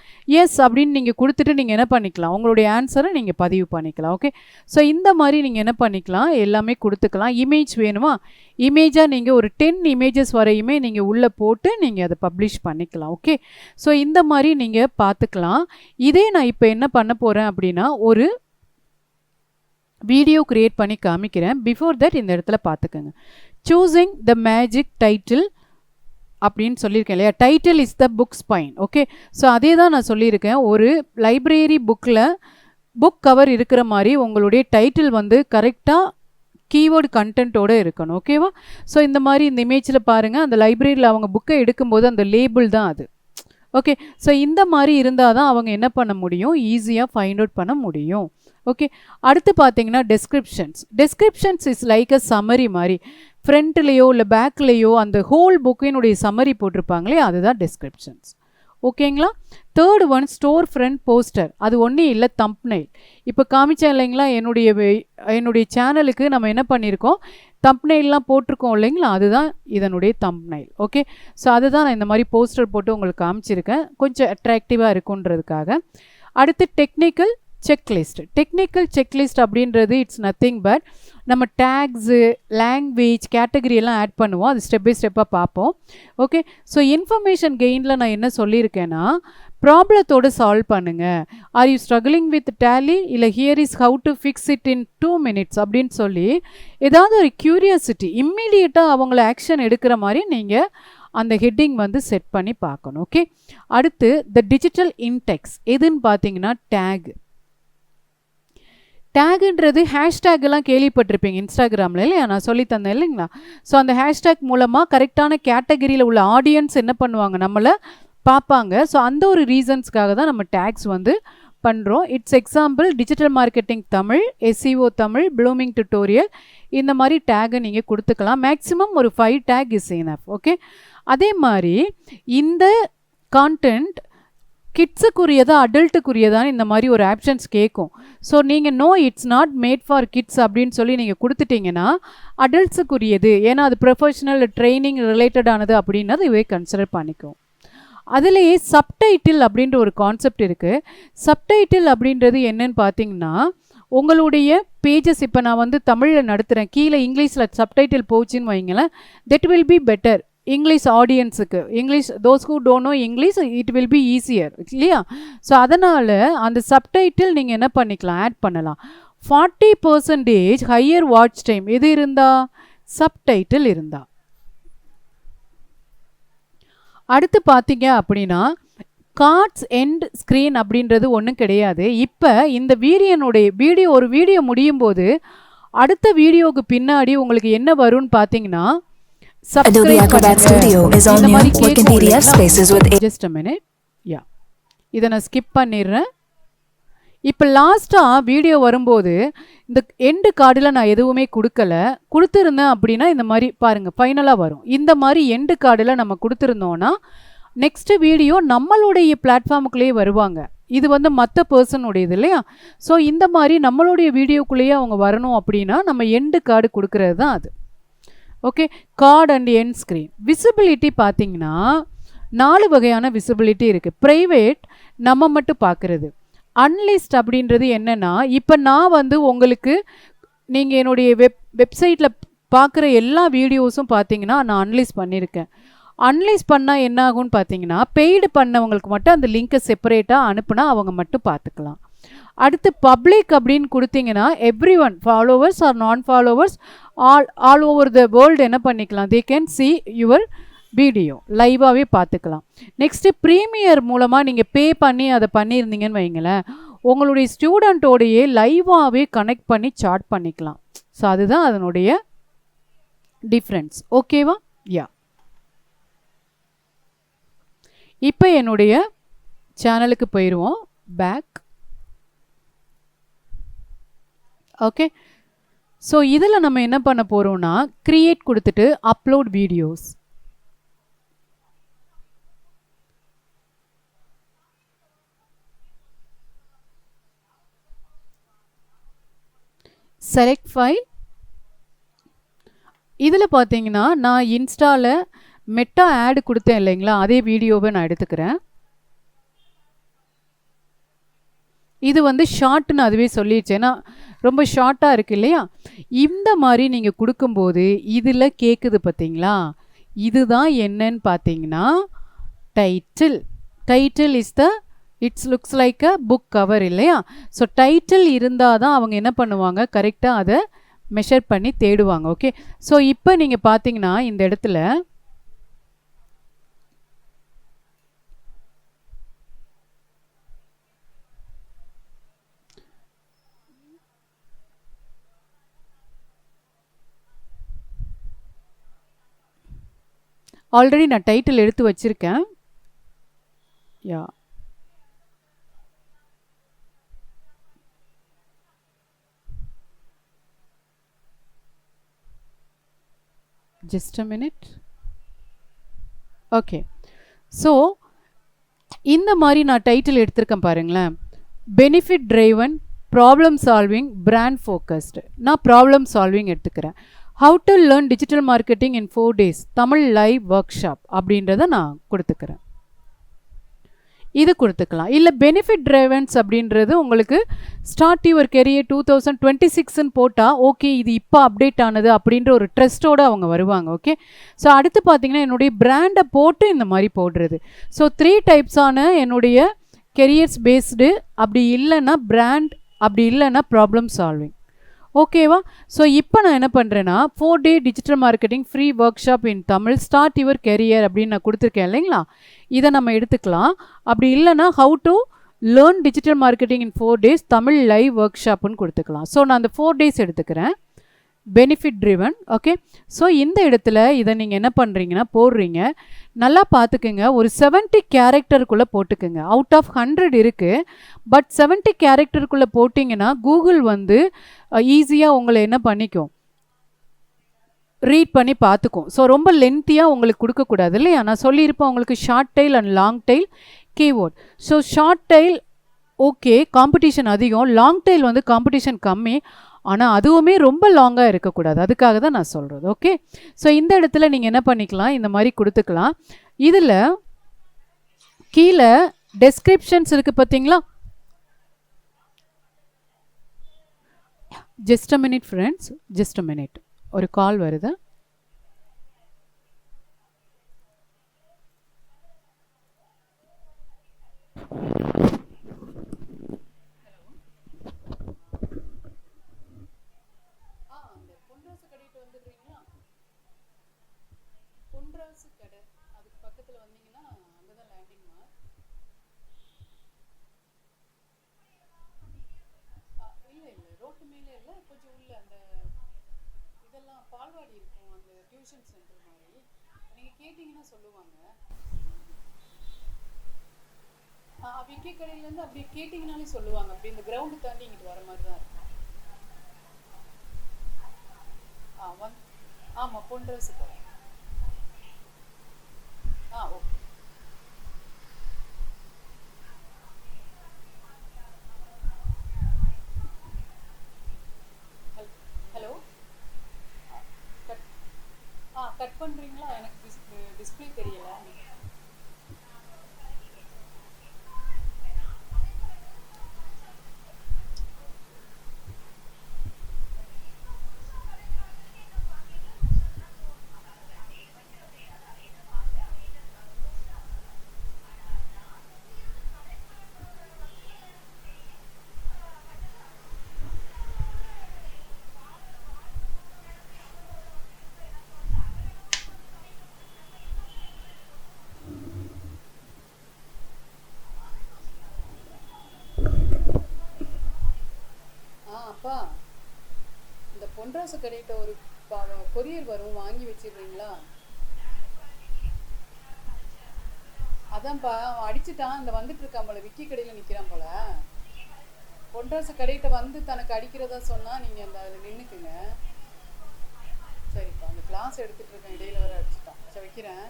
எஸ் அப்படின்னு நீங்கள் கொடுத்துட்டு நீங்கள் என்ன பண்ணிக்கலாம், உங்களுடைய ஆன்சரை நீங்கள் பதிவு பண்ணிக்கலாம். ஓகே, ஸோ இந்த மாதிரி நீங்கள் என்ன பண்ணிக்கலாம், எல்லாமே கொடுத்துக்கலாம். இமேஜ் வேணுமா, இமேஜாக நீங்கள் ஒரு 10 இமேஜஸ் வரையுமே நீங்கள் உள்ளே போட்டு நீங்கள் அதை பப்ளிஷ் பண்ணிக்கலாம். ஓகே, ஸோ இந்த மாதிரி நீங்கள் பார்த்துக்கலாம். இதே நான் இப்போ என்ன பண்ண போகிறேன் அப்படின்னா ஒரு வீடியோ கிரியேட் பண்ணி காமிக்கிறேன். பிஃபோர் தட் இந்த இடத்துல பார்த்துக்கோங்க, சூஸிங் த மேஜிக் டைட்டில் அப்படின்னு சொல்லியிருக்கேன் இல்லையா. Title is the book spine. Okay, so அதே தான் நான் சொல்லியிருக்கேன். ஒரு லைப்ரரி புக்கில் புக் கவர் இருக்கிற மாதிரி உங்களுடைய டைட்டில் வந்து கரெக்டாக கீவேர்டு கண்டென்ட்டோடு இருக்கணும். ஓகேவா? ஸோ இந்த மாதிரி இந்த இமேஜில் பாருங்கள், அந்த லைப்ரரியில் அவங்க புக்கை எடுக்கும்போது அந்த லேபிள் தான் அது. ஓகே, ஸோ இந்த மாதிரி இருந்தால் தான் அவங்க என்ன பண்ண முடியும், ஈஸியாக ஃபைண்ட் அவுட் பண்ண முடியும். ஓகே, அடுத்து பார்த்தீங்கன்னா டெஸ்கிரிப்ஷன்ஸ் இஸ் லைக் அ சம்மரி மாதிரி. ஃப்ரண்ட்லேயோ இல்லை பேக்லேயோ அந்த ஹோல் புக்கினுடைய சம்மரி போட்டிருப்பாங்களே, அதுதான் டெஸ்கிரிப்ஷன்ஸ். ஓகேங்களா? Third one store front poster. அது ஒன்றும் இல்லை, தம்ப்நெயில். இப்போ காமிச்சேன் இல்லைங்களா, என்னுடைய சேனலுக்கு நம்ம என்ன பண்ணியிருக்கோம், தம்ப்நெயில்லாம் போட்டிருக்கோம் இல்லைங்களா, அதுதான் இதனுடைய தம்ப்நெயில். ஓகே, ஸோ அதுதான் நான் இந்த மாதிரி போஸ்டர் போட்டு உங்களுக்கு காமிச்சிருக்கேன், கொஞ்சம் அட்ராக்டிவாக இருக்குன்றதுக்காக. அடுத்து டெக்னிக்கல் செக்லிஸ்ட் அப்படின்றது இட்ஸ் நத்திங் பட் நம்ம டேக்ஸு, லாங்குவேஜ், கேட்டகரி எல்லாம் ஆட் பண்ணுவோம். அது ஸ்டெப் பை ஸ்டெப்பாக பார்ப்போம். ஓகே, ஸோ இன்ஃபர்மேஷன் கெயினில் நான் என்ன சொல்லியிருக்கேன்னா, ப்ராப்ளத்தோடு சால்வ் பண்ணுங்கள். Are you struggling with Tally, இல்லை here is how to fix it in 2 minutes அப்படின்னு சொல்லி ஏதாவது ஒரு க்யூரியாசிட்டி இம்மீடியட்டாக அவங்கள ஆக்ஷன் எடுக்கிற மாதிரி நீங்கள் அந்த ஹெட்டிங் வந்து செட் பண்ணி பார்க்கணும். ஓகே, அடுத்து த டிஜிட்டல் இன்டெக்ஸ் எதுன்னு பார்த்தீங்கன்னா டேகுன்றது ஹேஷ்டேக்லாம் கேள்விப்பட்டிருப்பீங்க இன்ஸ்டாகிராமில் இல்லையா, நான் சொல்லி தந்தேன் இல்லைங்களா. ஸோ அந்த ஹேஷ்டேக் மூலமாக கரெக்டான கேட்டகரியில் உள்ள ஆடியன்ஸ் என்ன பண்ணுவாங்க, நம்மளை பார்ப்பாங்க. ஸோ அந்த ஒரு ரீசன்ஸ்க்காக தான் நம்ம டேக்ஸ் வந்து பண்ணுறோம். It's example digital marketing Tamil, SEO Tamil, blooming tutorial, இந்த மாதிரி டேகை நீங்கள் கொடுத்துக்கலாம். மேக்ஸிமம் ஒரு 5 டேக் இஸ் எனஃப். ஓகே, அதே மாதிரி இந்த கான்டென்ட் கிட்ஸுக்குரியதா அடல்ட்டுக்குரியதான் இந்த மாதிரி ஒரு ஆப்ஷன்ஸ் கேட்கும். ஸோ நீங்கள் no it's not made for kids அப்படின்னு சொல்லி நீங்கள் கொடுத்துட்டிங்கன்னா அடல்ட்ஸுக்குரியது, ஏன்னா அது ப்ரொஃபஷனல் ட்ரைனிங் ரிலேட்டடானது அப்படின்னது இவை கன்சிடர் பண்ணிக்கும். அதுலேயே சப்டைட்டில் அப்படின்ற ஒரு கான்செப்ட் இருக்குது. சப்டைட்டில் அப்படின்றது என்னன்னு பார்த்தீங்கன்னா, உங்களுடைய பேஜஸ் இப்போ நான் வந்து தமிழில் நடத்துகிறேன், கீழே இங்கிலீஷில் சப்டைட்டில் போச்சுன்னு வைங்களேன், that will be better English ஆடியன்ஸுக்கு. English those who don't know English it will be easier இல்லையா. ஸோ அதனால் அந்த சப்டைட்டில் நீங்கள் என்ன பண்ணிக்கலாம், ஆட் பண்ணலாம். 40% ஹையர் வாட்ச் டைம் எது இருந்தால், சப்டைட்டில் இருந்தால். அடுத்து பார்த்தீங்க அப்படின்னா கார்ட்ஸ் எண்ட் ஸ்க்ரீன் அப்படின்றது ஒன்றும் கிடையாது. இப்போ இந்த ஒரு வீடியோ முடியும் போது அடுத்த வீடியோவுக்கு பின்னாடி உங்களுக்கு என்ன வரும்னு பார்த்தீங்கன்னா, Adobe Acrobat Studio is all new. Work in PDF spaces with just a minute. Yeah, இதை நான் ஸ்கிப் பண்ணிடுறேன். இப்போ லாஸ்ட்டாக வீடியோ வரும்போது இந்த எண்டு கார்டில் நான் எதுவுமே கொடுத்துருந்தேன் அப்படின்னா இந்த மாதிரி பாருங்கள் ஃபைனலாக வரும். இந்த மாதிரி எண்டு கார்டில் நம்ம கொடுத்துருந்தோன்னா நெக்ஸ்ட்டு வீடியோ நம்மளுடைய பிளாட்ஃபார்முக்குள்ளேயே வருவாங்க. இது வந்து மற்ற பர்சனுடையது இல்லையா. ஸோ இந்த மாதிரி நம்மளுடைய வீடியோக்குள்ளேயே அவங்க வரணும் அப்படின்னா நம்ம எண்டு கார்டு கொடுக்கறது தான் அது. Okay, card and end screen. Visibility பார்த்தீங்கன்னா 4 வகையான விசிபிலிட்டி இருக்குது. ப்ரைவேட் நம்ம மட்டும் பார்க்குறது. அன்லிஸ்ட் அப்படின்றது என்னென்னா, இப்போ நான் வந்து உங்களுக்கு நீங்கள் என்னுடைய வெப்சைட்டில் பார்க்குற எல்லா வீடியோஸும் பார்த்தீங்கன்னா நான் அன்லிஸ்ட் பண்ணியிருக்கேன். அன்லிஸ்ட் பண்ணால் என்ன ஆகும்னு பார்த்தீங்கன்னா, பெய்டு பண்ணவங்களுக்கு மட்டும் அந்த லிங்க்கை செப்பரேட்டாக அனுப்புனா அவங்க மட்டும் பார்த்துக்கலாம். அடுத்து பப்ளிக் அப்படின்னு கொடுத்தீங்கன்னா every one followers or non followers all over the world என்ன பண்ணிக்கலாம், they can see your video லைவாகவே பார்த்துக்கலாம். நெக்ஸ்ட்டு ப்ரீமியர் மூலமாக நீங்கள் பே பண்ணி அதை பண்ணியிருந்தீங்கன்னு வைங்களேன், உங்களுடைய ஸ்டூடெண்ட்டோடையே லைவாகவே கனெக்ட் பண்ணி சார்ட் பண்ணிக்கலாம். ஸோ அதுதான் அதனுடைய டிஃப்ரென்ஸ். ஓகேவா? யா, இப்போ என்னுடைய சேனலுக்கு போயிடுவோம். பேக். ஓகே, ஸோ இதில் நம்ம என்ன பண்ண போகிறோம்னா, கிரியேட் கொடுத்துட்டு அப்லோட் வீடியோஸ். Select file. இதில் பார்த்தீங்கன்னா நான் இன்ஸ்டாவில் மெட்டா ஆடு கொடுத்தேன் இல்லைங்களா, அதே வீடியோவை நான் எடுத்துக்கிறேன். இது வந்து ஷார்ட்னு அதுவே சொல்லிடுச்சு, ஏன்னா ரொம்ப ஷார்ட்டாக இருக்குது இல்லையா. இந்த மாதிரி நீங்கள் கொடுக்கும்போது இதில் கேட்குது பார்த்தீங்களா, இதுதான் என்னன்னு பார்த்தீங்கன்னா title. Title is the it's looks like a book cover இல்லையா. ஸோ டைட்டில் இருந்தால் தான் அவங்க என்ன பண்ணுவாங்க, கரெக்டாக அதை மெஷர் பண்ணி தேடுவாங்க. ஓகே, ஸோ இப்போ நீங்கள் பார்த்தீங்கன்னா இந்த இடத்துல ஆல்ரெடி நான் டைட்டில் எடுத்து வச்சுருக்கேன். யா just a minute. Okay, so இந்த மாதிரி நான் டைட்டில் எடுத்திருக்கேன் பாருங்களேன். Benefit driven, problem solving, brand focused. நான் ப்ராப்ளம் சால்விங் எடுத்துக்கிறேன். How to learn digital marketing in 4 days Tamil live work shop அப்படின்றத நான் கொடுத்துக்கிறேன். இது கொடுத்துக்கலாம். இல்லை பெனிஃபிட் ட்ரைவன்ஸ் அப்படின்றது உங்களுக்கு ஸ்டார்ட் யுவர் கெரியர் 2026ன்னு போட்டால் ஓகே இது இப்போ அப்டேட் ஆனது அப்படின்ற ஒரு ட்ரஸ்ட்டோடு அவங்க வருவாங்க. ஓகே, ஸோ அடுத்து பார்த்தீங்கன்னா என்னுடைய பிராண்டை போட்டு இந்த மாதிரி போடுறது. ஸோ 3 டைப்ஸான என்னுடைய கெரியர்ஸ் பேஸ்டு, அப்படி இல்லைன்னா பிராண்ட், அப்படி இல்லைன்னா ப்ராப்ளம் சால்விங். ஓகேவா? ஸோ இப்போ நான் என்ன பண்ணுறேன்னா 4 day digital marketing free work shop in Tamil start your career அப்படின்னு நான் கொடுத்துருக்கேன் இல்லைங்களா? இதை நம்ம எடுத்துக்கலாம். அப்படி இல்லைன்னா how to learn digital marketing in 4 days Tamil live ஒர்க் ஷாப்னு கொடுத்துக்கலாம். ஸோ நான் அந்த 4 days எடுத்துக்கிறேன். Benefit driven. ஓகே, ஸோ இந்த இடத்துல இதை நீங்கள் என்ன பண்ணுறீங்கன்னா போடுறீங்க. நல்லா பார்த்துக்குங்க, ஒரு 70 கேரக்டருக்குள்ளே போட்டுக்குங்க. அவுட் ஆஃப் 100 இருக்குது, பட் 70 கேரக்டருக்குள்ளே போட்டிங்கன்னா கூகுள் வந்து ஈஸியாக உங்களை என்ன பண்ணிக்கும், ரீட் பண்ணி பார்த்துக்கும். ஸோ ரொம்ப லென்த்தியாக உங்களுக்கு கொடுக்கக்கூடாது இல்லையா? நான் சொல்லியிருப்பேன் உங்களுக்கு short tail and long tail keyword. So short tail okay, competition அதிகம். லாங் டெயில் வந்து காம்படிஷன் கம்மி, ஆனால் அதுவுமே ரொம்ப லாங்காக இருக்கக்கூடாது. அதுக்காக தான் நான் சொல்கிறது. ஓகே, ஸோ இந்த இடத்துல நீங்கள் என்ன பண்ணிக்கலாம், இந்த மாதிரி கொடுத்துக்கலாம். இதில் கீழே டெஸ்கிரிப்ஷன்ஸ் இருக்குது பார்த்தீங்களா? Just a minute friends, just a minute, ஒரு கால் வருது. பொன்ராசு கடை அதுக்கு பக்கத்தில் வந்தீங்கன்னா அங்கே தான் லேண்டிங் மார்க். இல்லை இல்லை, ரோட்டு மேலே இல்லை, கொஞ்சம் உள்ள அந்த இதெல்லாம் பால்வாடி இருக்கும், அந்த டியூஷன் சென்டர் மாதிரி. நீங்கள் கேட்டிங்கன்னா சொல்லுவாங்க. விக்கி கடையிலேருந்து அப்படியே கேட்டிங்கனாலே சொல்லுவாங்க. அப்படி இந்த கிரவுண்டு தாண்டி இங்கிட்டு வர மாதிரி தான் இருக்கும். ஆமாம், பொன்ராசு கடை. ஓகே. ஹலோ, கட் பண்ணுறீங்களா? எனக்கு டிஸ்பிளே தெரியல. அப்பா, இந்த பொன்ராசு கடையிட்ட ஒரு கொரியர் வரும், வாங்கி வச்சிடுறீங்களா? அதான்ப்பா, அவன் அடிச்சுட்டான். இந்த வந்துட்டு இருக்கான் போல, விக்கி கடையில் நிற்கிறான் போல. பொன்ராசு கடையிட்ட வந்து தனக்கு அடிக்கிறதா சொன்னால் நீங்கள் அந்த அதில் நின்றுக்குங்க. சரிப்பா, அந்த கிளாஸ் எடுத்துகிட்டு இருக்கேன், இடையில வர அடிச்சுட்டான். சரி, வைக்கிறேன்.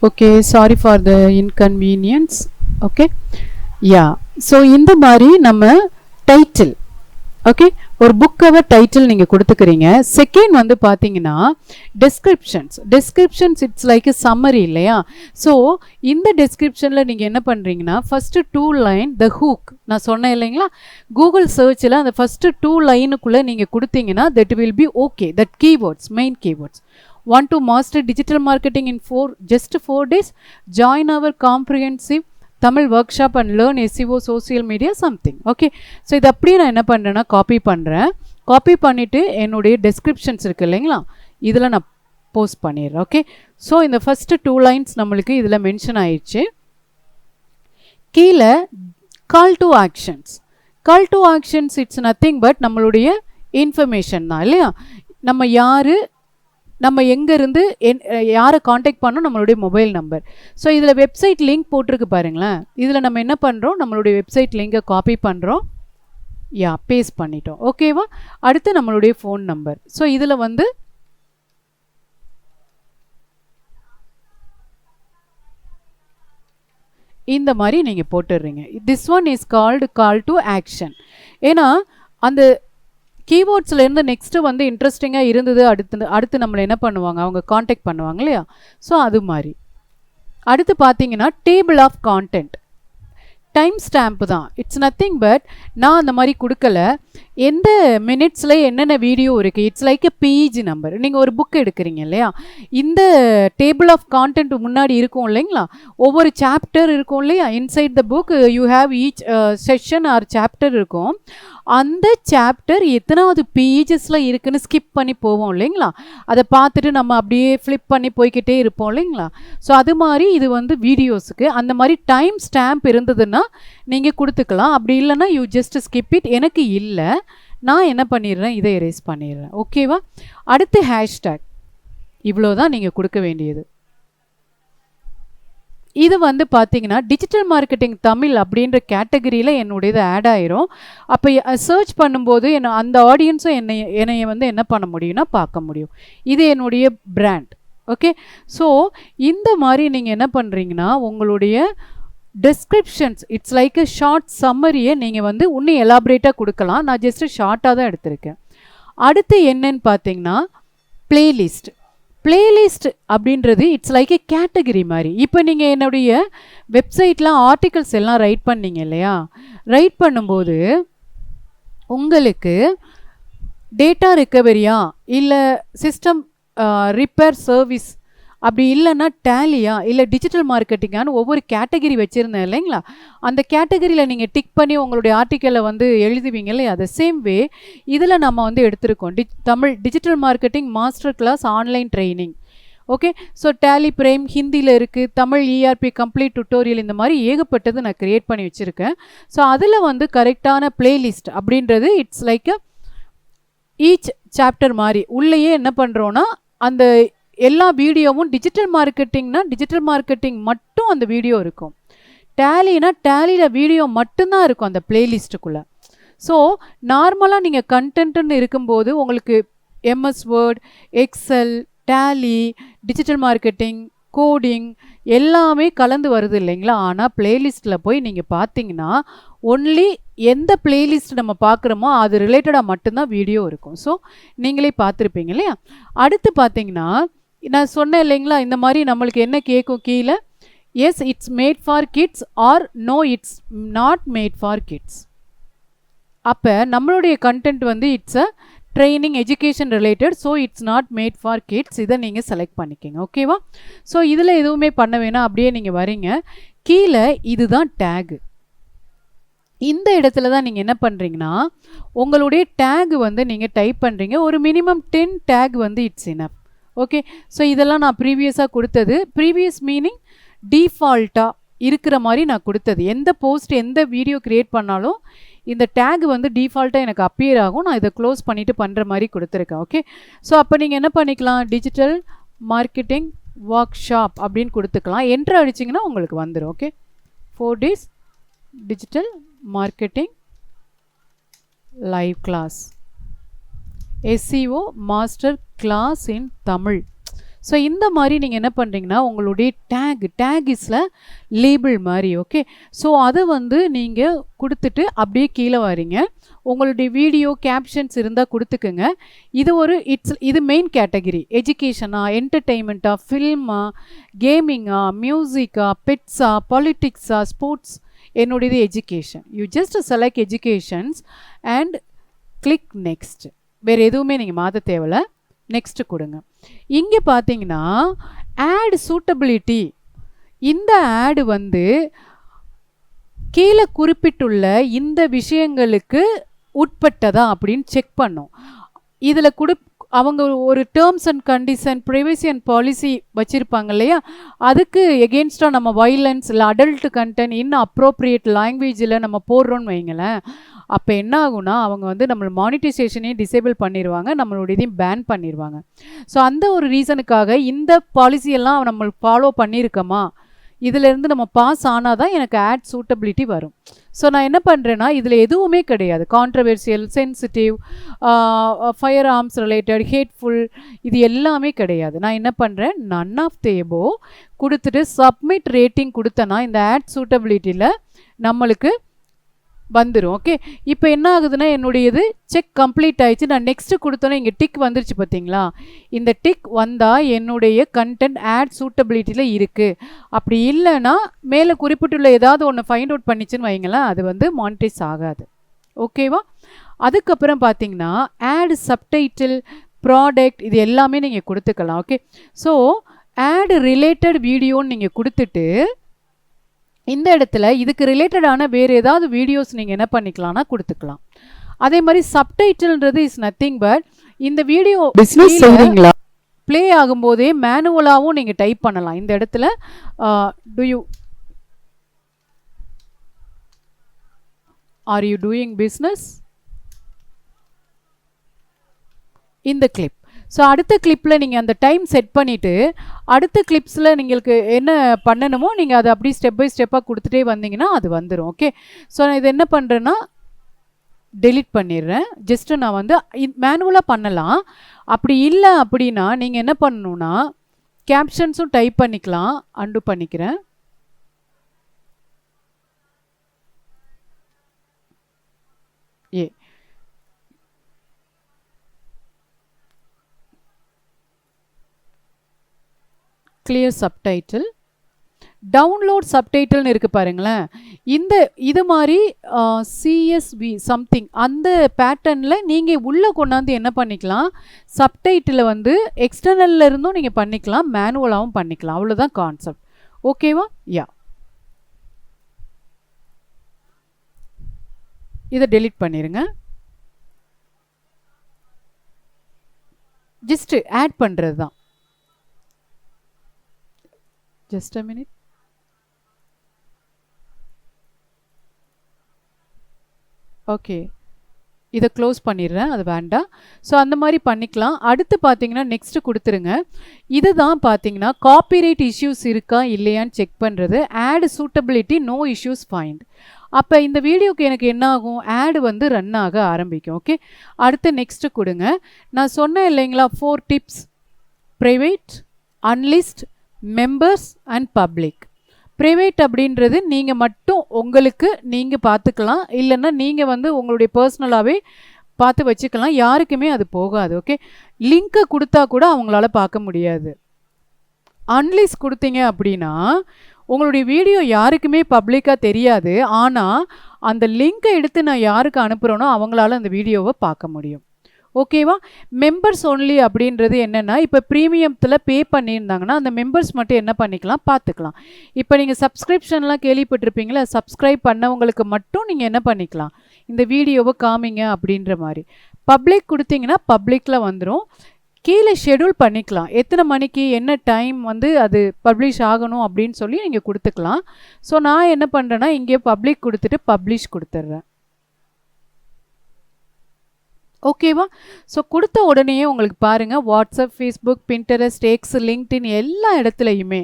Okay, sorry for the inconvenience. Okay, yeah. So இந்த மாதிரி நம்ம டைட்டில், ஓகே, ஒரு புக் கவர் டைட்டில் நீங்கள் கொடுத்துக்கிறீங்க. செகண்ட் வந்து பார்த்தீங்கன்னா டெஸ்கிரிப்ஷன்ஸ் இட்ஸ் லைக் எ சம்மரி இல்லையா? ஸோ இந்த டெஸ்கிரிப்ஷனில் நீங்கள் என்ன பண்ணுறீங்கன்னா ஃபஸ்ட்டு 2 line த ஹூக் நான் சொன்னேன் இல்லைங்களா? கூகுள் சர்ச்சில் அந்த ஃபஸ்ட்டு 2 lineக்குள்ளே நீங்கள் கொடுத்தீங்கன்னா that will B okay, that keywords, main keywords. Want to master digital marketing in just 4 days? Join our comprehensive Tamil workshop and learn SEO, social media, something. Okay, so இது அப்படியே நான் என்ன பண்ணுறேன்னா copy பண்ணுறேன். Copy பண்ணிவிட்டு என்னுடைய டெஸ்கிரிப்ஷன்ஸ் இருக்குது இல்லைங்களா, இதில் நான் போஸ்ட் பண்ணிடுறேன். ஓகே, ஸோ இந்த ஃபஸ்ட்டு 2 லைன்ஸ் நம்மளுக்கு இதில் மென்ஷன் ஆயிடுச்சு. கீழே call to actions. Call to actions it's nothing but நம்மளுடைய இன்ஃபர்மேஷன் தான் இல்லையா. நம்ம யார், நம்ம எங்கேருந்து யாரை காண்டாக்ட் பண்ணோம், நம்மளுடைய மொபைல் நம்பர். ஸோ இதில் வெப்சைட் லிங்க் போட்டிருக்கு பாருங்களேன். இதில் நம்ம என்ன பண்ணுறோம், நம்மளுடைய வெப்சைட் லிங்கை காப்பி பண்ணுறோம், பேஸ்ட் பண்ணிட்டோம். ஓகேவா. அடுத்து நம்மளுடைய ஃபோன் நம்பர். ஸோ இதில் வந்து இந்த மாதிரி நீங்கள் போட்டுடுறீங்க. This one is called call to action. ஏன்னா அந்த கீவேர்ட்ஸ்லேருந்து நெக்ஸ்ட்டு வந்து இன்ட்ரெஸ்டிங்காக இருந்தது, அடுத்து நம்மளை என்ன பண்ணுவாங்க, அவங்க காண்டாக்ட் பண்ணுவாங்க இல்லையா. ஸோ அது மாதிரி. அடுத்து பார்த்தீங்கன்னா table of content. Time stamp தான். இட்ஸ் நத்திங் பட் நான் அந்த மாதிரி கொடுக்கல. எந்த மினிட்ஸில் என்னென்ன வீடியோ இருக்குது, it's like a page number. நீங்கள் ஒரு புக் எடுக்கிறீங்க இல்லையா, இந்த டேபிள் ஆஃப் கான்டென்ட் முன்னாடி இருக்கும் இல்லைங்களா, ஒவ்வொரு சாப்டர் இருக்கும் இல்லையா. Inside the book you have each session or chapter இருக்கும். அந்த சாப்டர் எத்தனாவது பேஜஸில் இருக்குன்னு ஸ்கிப் பண்ணி போவோம் இல்லைங்களா, அதை பார்த்துட்டு நம்ம அப்படியே ஃப்ளிப் பண்ணி போய்கிட்டே இருப்போம் இல்லைங்களா. ஸோ அது மாதிரி இது வந்து வீடியோஸுக்கு அந்த மாதிரி டைம் ஸ்டாம்ப் இருந்ததுன்னா நீங்கள் கொடுத்துக்கலாம். அப்படி இல்லைன்னா யூ ஜஸ்ட் ஸ்கிப் இட். எனக்கு இல்லை, நான் என்ன பண்ணிடுறேன், இதை எரேஸ் பண்ணிடுறேன். ஓகேவா. அடுத்து ஹேஷ்டேக். இவ்வளோ தான் நீங்கள் கொடுக்க வேண்டியது. இது வந்து பார்த்தீங்கன்னா டிஜிட்டல் மார்க்கெட்டிங் தமிழ் அப்படின்ற கேட்டகரியில் என்னுடையது ஆட் ஆயிரும். அப்போ சர்ச் பண்ணும்போது அந்த ஆடியன்ஸும் என்னைய வந்து என்ன பண்ண முடியும்னா பார்க்க முடியும். இது என்னுடைய பிராண்ட். ஓகே, ஸோ இந்த மாதிரி நீங்கள் என்ன பண்ணுறீங்கன்னா உங்களுடைய டெஸ்கிரிப்ஷன்ஸ் இட்ஸ் லைக் அ ஷார்ட் சம்மரியை நீங்கள் வந்து இன்னும் எலாபரேட்டாக கொடுக்கலாம். நான் ஜஸ்ட்டு ஷார்ட்டாக தான் எடுத்திருக்கேன். அடுத்து என்னன்னு பார்த்தீங்கன்னா பிளேலிஸ்ட். பிளேலிஸ்ட் அப்படின்றது இட்ஸ் லைக் எ கேட்டகரி மாதிரி. இப்போ நீங்கள் என்னுடைய வெப்சைட்டில் ஆர்டிகல்ஸ் எல்லாம் ரைட் பண்ணீங்க இல்லையா, ரைட் பண்ணும்போது உங்களுக்கு டேட்டா ரிகவரியா இல்லை சிஸ்டம் ரிப்பேர் சர்வீஸ், அப்படி இல்லைன்னா டேலியா இல்லை டிஜிட்டல் மார்க்கெட்டிங்கான்னு ஒவ்வொரு கேட்டகரி வச்சுருந்தேன் இல்லைங்களா. அந்த கேட்டகரியில் நீங்கள் டிக் பண்ணி உங்களுடைய ஆர்டிக்கலை வந்து எழுதுவீங்க இல்லையா. அதை சேம் வே இதில் நம்ம வந்து எடுத்திருக்கோம். Tamil digital marketing master class online training. Okay, so Tally Prime ஹிந்தியில் இருக்குது, தமிழ் இஆர்பி கம்ப்ளீட் டுட்டோரியல், இந்த மாதிரி ஏகப்பட்டது நான் க்ரியேட் பண்ணி வச்சுருக்கேன். ஸோ அதில் வந்து கரெக்டான பிளேலிஸ்ட் அப்படின்றது it's like a each chapter மாதிரி உள்ளேயே என்ன பண்ணுறோன்னா அந்த எல்லா வீடியோவும் டிஜிட்டல் மார்க்கெட்டிங்னா டிஜிட்டல் மார்க்கெட்டிங் மட்டும் அந்த வீடியோ இருக்கும். டேலினா டேலியில் வீடியோ மட்டும்தான் இருக்கும் அந்த பிளேலிஸ்ட்டுக்குள்ளே. ஸோ நார்மலாக நீங்கள் கண்டென்ட்டுன்னு இருக்கும்போது உங்களுக்கு MS Word, Excel, Tally, digital marketing, coding எல்லாமே கலந்து வருது இல்லைங்களா. ஆனால் பிளேலிஸ்ட்டில் போய் நீங்கள் பார்த்தீங்கன்னா ஒன்லி எந்த பிளேலிஸ்ட் நம்ம பார்க்குறோமோ அது ரிலேட்டடாக மட்டும்தான் வீடியோ இருக்கும். ஸோ நீங்களே பார்த்துருப்பீங்க இல்லையா. அடுத்து பார்த்தீங்கன்னா நான் சொன்னேன் இல்லைங்களா, இந்த மாதிரி நம்மளுக்கு என்ன கேட்கும் கீழே, yes it's made for kids or no it's not made for kids. அப்போ நம்மளுடைய கண்டென்ட் வந்து it's a training education related, so it's not made for kids. இதை நீங்கள் செலக்ட் பண்ணிக்கோங்க. ஓகேவா. ஸோ இதில் எதுவுமே பண்ண வேணாம், அப்படியே நீங்கள் வரீங்க கீழே. இதுதான் டேகு. இந்த இடத்துல தான் நீங்கள் என்ன பண்ணுறீங்கன்னா உங்களுடைய டேக் வந்து நீங்கள் டைப் பண்ணுறீங்க. ஒரு மினிமம் 10 டேக் வந்து இட்ஸ் இனஃப். ஓகே, ஸோ இதெல்லாம் நான் ப்ரீவியஸாக கொடுத்தது. ப்ரீவியஸ் மீனிங் டிஃபால்ட்டாக இருக்கிற மாதிரி நான் கொடுத்தது. எந்த போஸ்ட் எந்த வீடியோ க்ரியேட் பண்ணாலும் இந்த டேக் வந்து டிஃபால்ட்டாக எனக்கு அப்பியர் ஆகும். நான் இதை க்ளோஸ் பண்ணிவிட்டு பண்ணுற மாதிரி கொடுத்துருக்கேன். ஓகே, ஸோ அப்போ நீங்கள் என்ன பண்ணிக்கலாம், டிஜிட்டல் மார்க்கெட்டிங் ஒர்க் ஷாப் அப்படின்னு கொடுத்துக்கலாம். என்ட்ரு அடிச்சிங்கன்னா உங்களுக்கு வந்துடும். Okay, 4 days digital marketing live class, SEO master class in Tamil. So இந்த மாதிரி நீங்கள் என்ன பண்ணுறீங்கன்னா உங்களுடைய டேக் இஸ்ல லேபிள் மாதிரி. ஓகே, ஸோ அதை வந்து நீங்கள் கொடுத்துட்டு அப்படியே கீழே வரீங்க. உங்களுடைய வீடியோ கேப்ஷன்ஸ் இருந்தால் கொடுத்துக்குங்க. இது மெயின் கேட்டகரி. எஜுகேஷனா, என்டர்டெயின்மெண்ட்டா, ஃபில்மா, கேமிங்கா, மியூசிக்கா, பெட்ஸா, பாலிட்டிக்ஸா, ஸ்போர்ட்ஸ். என்னுடையது education. You just select educations and click next. வேறு எதுவுமே நீங்கள் மாற்ற தேவையில்ல. நெக்ஸ்ட்டு கொடுங்க. இங்கே பார்த்தீங்கன்னா ஆட் சூட்டபிலிட்டி. இந்த ஆடு வந்து கீழே குறிப்பிட்டுள்ள இந்த விஷயங்களுக்கு உட்பட்டதா அப்படின்னு செக் பண்ணும். இதில் அவங்க ஒரு terms and condition privacy and policy வச்சுருப்பாங்க இல்லையா, அதுக்கு எகெயின்ஸ்டாக நம்ம வைலன்ஸ் இல்லை அடல்ட் கண்டென்ட் இன்னும் அப்ரோப்ரியேட் லாங்குவேஜில் நம்ம போடுறோன்னு வைங்களேன், அப்போ என்ன ஆகும்னா அவங்க வந்து நம்மளை மானிட்டைசேஷனையும் டிசேபிள் பண்ணிடுவாங்க, நம்மளோட இதையும் பேன் பண்ணிடுவாங்க. ஸோ அந்த ஒரு ரீசனுக்காக இந்த பாலிசியெல்லாம் நம்ம ஃபாலோ பண்ணியிருக்கோமா, இதிலேருந்து நம்ம பாஸ் ஆனால் தான் எனக்கு ஆட் சூட்டபிலிட்டி வரும். ஸோ நான் என்ன பண்ணுறேன்னா இதில் எதுவுமே கிடையாது, controversial, sensitive, fire arms related, hateful, இது எல்லாமே கிடையாது. நான் என்ன பண்ணுறேன், நன் ஆஃப் த எபோ கொடுத்துட்டு சப்மிட் ரேட்டிங் கொடுத்தேன்னா இந்த ஆட் சூட்டபிலிட்டியில் நம்மளுக்கு வந்துடும். ஓகே, இப்போ என்ன ஆகுதுன்னா என்னுடையது செக் கம்ப்ளீட் ஆயிடுச்சு. நான் நெக்ஸ்ட்டு கொடுத்தோன்னே இங்கே டிக் வந்துருச்சு பார்த்தீங்களா, இந்த டிக் வந்தால் என்னுடைய கண்டென்ட் ஆட் சூட்டபிலிட்டியில் இருக்குது. அப்படி இல்லைன்னா மேலே குறிப்பிட்டுள்ள ஏதாவது ஒன்று ஃபைண்ட் அவுட் பண்ணிச்சுன்னு வைங்களேன், அது வந்து மானிட்டைஸ் ஆகாது. ஓகேவா? அதுக்கப்புறம் பார்த்தீங்கன்னா ஆட் சப்டைட்டில், ப்ராடக்ட், இது எல்லாமே நீங்கள் கொடுத்துக்கலாம். ஓகே, ஸோ ஆட் ரிலேட்டட் வீடியோன்னு நீங்கள் கொடுத்துட்டு இந்த இடத்துல இதுக்கு ரிலேட்டடான வேறு ஏதாவது வீடியோஸ் நீங்கள் என்ன பண்ணிக்கலாம்னா கொடுத்துக்கலாம். அதே மாதிரி சப்டைட்டில்ன்றது இஸ் நத்திங் பட் இந்த வீடியோ பிஸ்னஸ் செய்றீங்களா ப்ளே ஆகும்போதே மேனுவலாகவும் நீங்கள் டைப் பண்ணலாம். இந்த இடத்துல ஆர் யூ டூயிங் பிஸ்னஸ் இந்த கிளிப். ஸோ அடுத்த கிளிப்பில் நீங்கள் அந்த டைம் செட் பண்ணிவிட்டு அடுத்த கிளிப்ஸில் நீங்களுக்கு என்ன பண்ணணுமோ நீங்கள் அதை அப்படியே ஸ்டெப் பை ஸ்டெப்பாக கொடுத்துட்டே வந்தீங்கன்னா அது வந்துடும். ஓகே, ஸோ நான் இதை என்ன பண்ணுறேன்னா டெலிட் பண்ணிடுறேன். ஜஸ்ட்டு நான் வந்து மேனுவலாக பண்ணலாம். அப்படி இல்லை அப்படின்னா நீங்கள் என்ன பண்ணணுன்னா கேப்ஷன்ஸும் டைப் பண்ணிக்கலாம். அண்டு பண்ணிக்கிறேன். கிளியர் சப்டைட்டில், டவுன்லோட் சப்டைட்டில்னு இருக்குது பாருங்களேன். இது மாதிரி சிஎஸ்வி சம்திங் அந்த பேட்டர்னில் நீங்கள் உள்ளே கொண்டாந்து என்ன பண்ணிக்கலாம், சப்டைட்டில் வந்து எக்ஸ்டர்னலில் இருந்தும் நீங்கள் பண்ணிக்கலாம், மேனுவலாகவும் பண்ணிக்கலாம். அவ்வளோதான் கான்செப்ட். ஓகேவா? யா, இதை டெலிட் பண்ணிடுங்க. ஜஸ்ட்டு ஆட் பண்ணுறது தான். Just a minute. ஓகே, இதை க்ளோஸ் பண்ணிடுறேன், அது வேண்டாம். ஸோ அந்த மாதிரி பண்ணிக்கலாம். அடுத்து பார்த்தீங்கன்னா நெக்ஸ்ட்டு கொடுத்துருங்க. இது தான் பார்த்தீங்கன்னா காப்பிரைட் இஷ்யூஸ் இருக்கா இல்லையான்னு செக் பண்ணுறது. Ad suitability, no issues find. அப்போ இந்த வீடியோக்கு எனக்கு என்ன ஆகும், ஆடு வந்து ரன் ஆக ஆரம்பிக்கும். ஓகே, அடுத்து நெக்ஸ்ட்டு கொடுங்க. நான் சொன்னேன் இல்லைங்களா 4 tips, private, அன்லிஸ்ட், members and public. Private அப்படின்றது நீங்கள் மட்டும் உங்களுக்கு நீங்கள் பார்த்துக்கலாம், இல்லைன்னா நீங்கள் வந்து உங்களுடைய பர்சனலாகவே பார்த்து வச்சுக்கலாம், யாருக்குமே அது போகாது. ஓகே, லிங்க்கை கொடுத்தா கூட அவங்களால பார்க்க முடியாது. அன்லிஸ்ட் கொடுத்தீங்க அப்படின்னா உங்களுடைய வீடியோ யாருக்குமே பப்ளிக்காக தெரியாது, ஆனால் அந்த லிங்க்கை எடுத்து நான் யாருக்கு அனுப்புகிறேனோ அவங்களால அந்த வீடியோவை பார்க்க முடியும். ஓகேவா? மெம்பர்ஸ் ஒன்லி அப்படின்றது என்னென்னா, இப்போ ப்ரீமியத்தில் பே பண்ணியிருந்தாங்கன்னா அந்த மெம்பர்ஸ் மட்டும் என்ன பண்ணிக்கலாம், பார்த்துக்கலாம். இப்போ நீங்கள் சப்ஸ்கிரிப்ஷன்லாம் கேள்விப்பட்டிருப்பீங்களா, சப்ஸ்கிரைப் பண்ணவங்களுக்கு மட்டும் நீங்கள் என்ன பண்ணிக்கலாம், இந்த வீடியோவை காமிங்க அப்படின்ற மாதிரி. பப்ளிக் கொடுத்தீங்கன்னா பப்ளிக்கில் வந்துடும். கீழே ஷெடியூல் பண்ணிக்கலாம், எத்தனை மணிக்கு என்ன டைம் வந்து அது பப்ளிஷ் ஆகணும் அப்படின்னு சொல்லி நீங்கள் கொடுத்துக்கலாம். ஸோ நான் என்ன பண்ணுறேன்னா இங்கே பப்ளிக் கொடுத்துட்டு பப்ளிஷ் கொடுத்துட்றேன். ஓகேவா? ஸோ கொடுத்த உடனேயே உங்களுக்கு பாருங்கள் வாட்ஸ்அப், ஃபேஸ்புக், பின்டெரஸ்ட், எக்ஸ், லிங்க்டின் எல்லா இடத்துலையுமே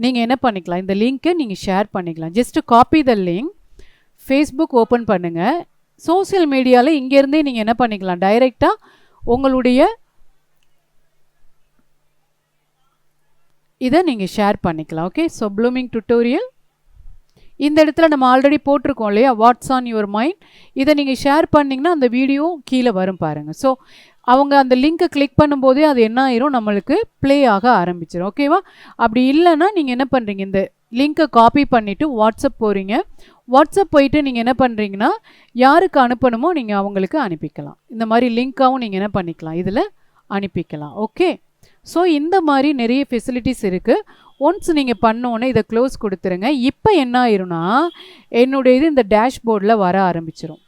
நீங்கள் என்ன பண்ணிக்கலாம், இந்த லிங்க்கை நீங்கள் ஷேர் பண்ணிக்கலாம். Just copy the link, Facebook open பண்ணுங்கள். சோசியல் மீடியாவில் இங்கேருந்தே நீங்கள் என்ன பண்ணிக்கலாம், டைரெக்டாக உங்களுடைய இதை நீங்கள் ஷேர் பண்ணிக்கலாம். ஓகே, ஸோ ப்ளூமிங் டுட்டோரியல் இந்த இடத்துல நம்ம ஆல்ரெடி போட்டிருக்கோம் இல்லையா, வாட்ஸ் ஆன் யுவர் மைண்ட். இதை நீங்கள் ஷேர் பண்ணிங்கன்னா அந்த வீடியோ கீழே வரும் பாருங்கள். ஸோ அவங்க அந்த லிங்க்கை கிளிக் பண்ணும்போதே அது என்ன ஆயிரும், நம்மளுக்கு ப்ளே ஆக ஆரம்பிச்சிடும். ஓகேவா? அப்படி இல்லைன்னா நீங்கள் என்ன பண்ணுறீங்க, இந்த லிங்க்கை காப்பி பண்ணிவிட்டு வாட்ஸ்அப் போகிறீங்க. வாட்ஸ்அப் போயிட்டு நீங்கள் என்ன பண்ணுறீங்கன்னா யாருக்கு அனுப்பணுமோ நீங்கள் அவங்களுக்கு அனுப்பிக்கலாம். இந்த மாதிரி லிங்க்காகவும் நீங்கள் என்ன பண்ணிக்கலாம், இதில் அனுப்பிக்கலாம். ஓகே, ஸோ இந்த மாதிரி நிறைய ஃபெசிலிட்டிஸ் இருக்குது. ஒன்ஸ் நீங்கள் பண்ணோன்னே இதை க்ளோஸ் கொடுத்துருங்க. இப்போ என்ன ஆயிரும்னா என்னுடைய இது இந்த டேஷ்போர்டில் வர ஆரம்பிச்சிடும்.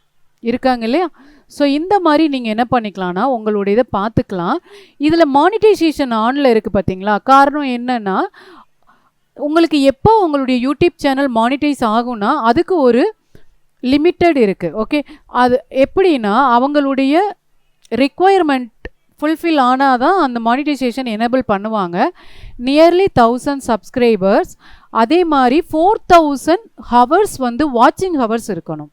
இருக்காங்க இல்லையா? ஸோ இந்த மாதிரி நீங்கள் என்ன பண்ணிக்கலாம்னா உங்களுடைய இதை பார்த்துக்கலாம். இதில் மானிட்டைசேஷன் ஆனில் இருக்குது பார்த்தீங்களா? காரணம் என்னென்னா உங்களுக்கு எப்போ உங்களுடைய யூடியூப் சேனல் மானிட்டைஸ் ஆகும்னா அதுக்கு ஒரு லிமிட்டட் இருக்குது. ஓகே, அது எப்படின்னா அவங்களுடைய ரிக்குவயர்மெண்ட் ஃபுல்ஃபில் ஆனால் தான் அந்த மானிட்டைசேஷன் எனேபிள் பண்ணுவாங்க. நியர்லி 1000 சப்ஸ்கிரைபர்ஸ், அதே மாதிரி 4000 ஹவர்ஸ் வந்து வாட்சிங் ஹவர்ஸ் இருக்கணும்.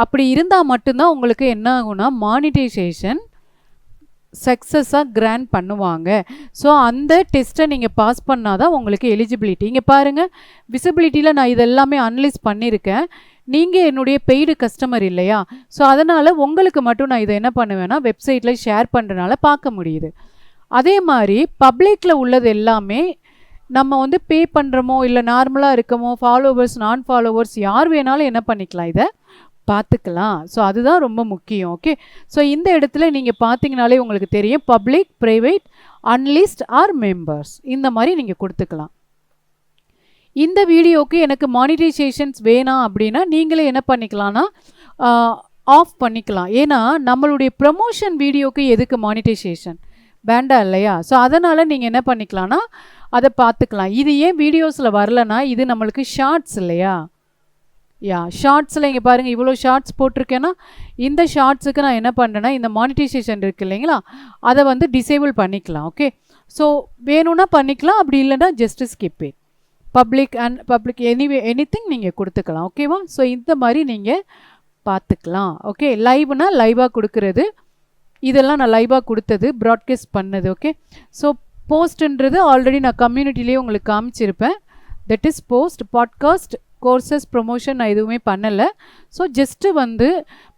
அப்படி இருந்தால் மட்டும்தான் உங்களுக்கு என்ன ஆகும்னா மானிட்டைசேஷன் சக்ஸஸாக கிராண்ட் பண்ணுவாங்க. ஸோ அந்த டெஸ்ட்டை நீங்கள் பாஸ் பண்ணால் தான் உங்களுக்கு எலிஜிபிலிட்டி. இங்கே பாருங்கள், விசிபிலிட்டியில் நான் இதெல்லாமே அனலைஸ் பண்ணியிருக்கேன். நீங்கள் என்னுடைய பெய்டு கஸ்டமர் இல்லையா? ஸோ அதனால் உங்களுக்கு மட்டும் நான் இதை என்ன பண்ணுவேன்னா வெப்சைட்டில் ஷேர் பண்ணுறதுனால பார்க்க முடியுது. அதே மாதிரி பப்ளிக்கில் உள்ளது எல்லாமே நம்ம வந்து பே பண்ணுறோமோ இல்லை நார்மலாக இருக்கமோ, ஃபாலோவர்ஸ் நான் ஃபாலோவர்ஸ் யார் வேணாலும் என்ன பண்ணிக்கலாம், இதை பார்த்துக்கலாம். ஸோ அதுதான் ரொம்ப முக்கியம். ஓகே, ஸோ இந்த இடத்துல நீங்கள் பார்த்தீங்கனாலே உங்களுக்கு தெரியும் public, private, unlisted or members இந்த மாதிரி நீங்கள் கொடுத்துக்கலாம். இந்த வீடியோவுக்கு எனக்கு மானிட்டைசேஷன்ஸ் வேணாம் அப்படின்னா நீங்களே என்ன பண்ணிக்கலாம்னா ஆஃப் பண்ணிக்கலாம். ஏன்னா நம்மளுடைய ப்ரமோஷன் வீடியோவுக்கு எதுக்கு மானிட்டைசேஷன் வேண்டாம் இல்லையா? ஸோ அதனால் நீங்கள் என்ன பண்ணிக்கலாம்னா அதை பார்த்துக்கலாம். இது ஏன் வீடியோஸில் வரலன்னா இது நம்மளுக்கு ஷார்ட்ஸ் இல்லையா? ஷார்ட்ஸில் இங்கே பாருங்கள் இவ்வளோ ஷார்ட்ஸ் போட்டிருக்கேன்னா இந்த ஷார்ட்ஸுக்கு நான் என்ன பண்ணுறேன்னா இந்த மானிட்டைசேஷன் இருக்குது இல்லைங்களா, அதை வந்து டிசேபிள் பண்ணிக்கலாம். ஓகே, ஸோ வேணும்னா பண்ணிக்கலாம், அப்படி இல்லைன்னா just skip it. Public and public anything நீங்கள் கொடுத்துக்கலாம். ஓகேவா? ஸோ இந்த மாதிரி நீங்கள் பார்த்துக்கலாம். ஓகே, லைவ்னா லைவாக கொடுக்குறது, இதெல்லாம் நான் லைவாக கொடுத்தது, ப்ராட்காஸ்ட் பண்ணது. ஓகே, ஸோ போஸ்ட்ன்றது ஆல்ரெடி நான் கம்யூனிட்டிலேயே உங்களுக்கு காமிச்சிருப்பேன். That is post. Podcast, courses, promotion நான் எதுவுமே பண்ணலை. ஸோ ஜஸ்ட்டு வந்து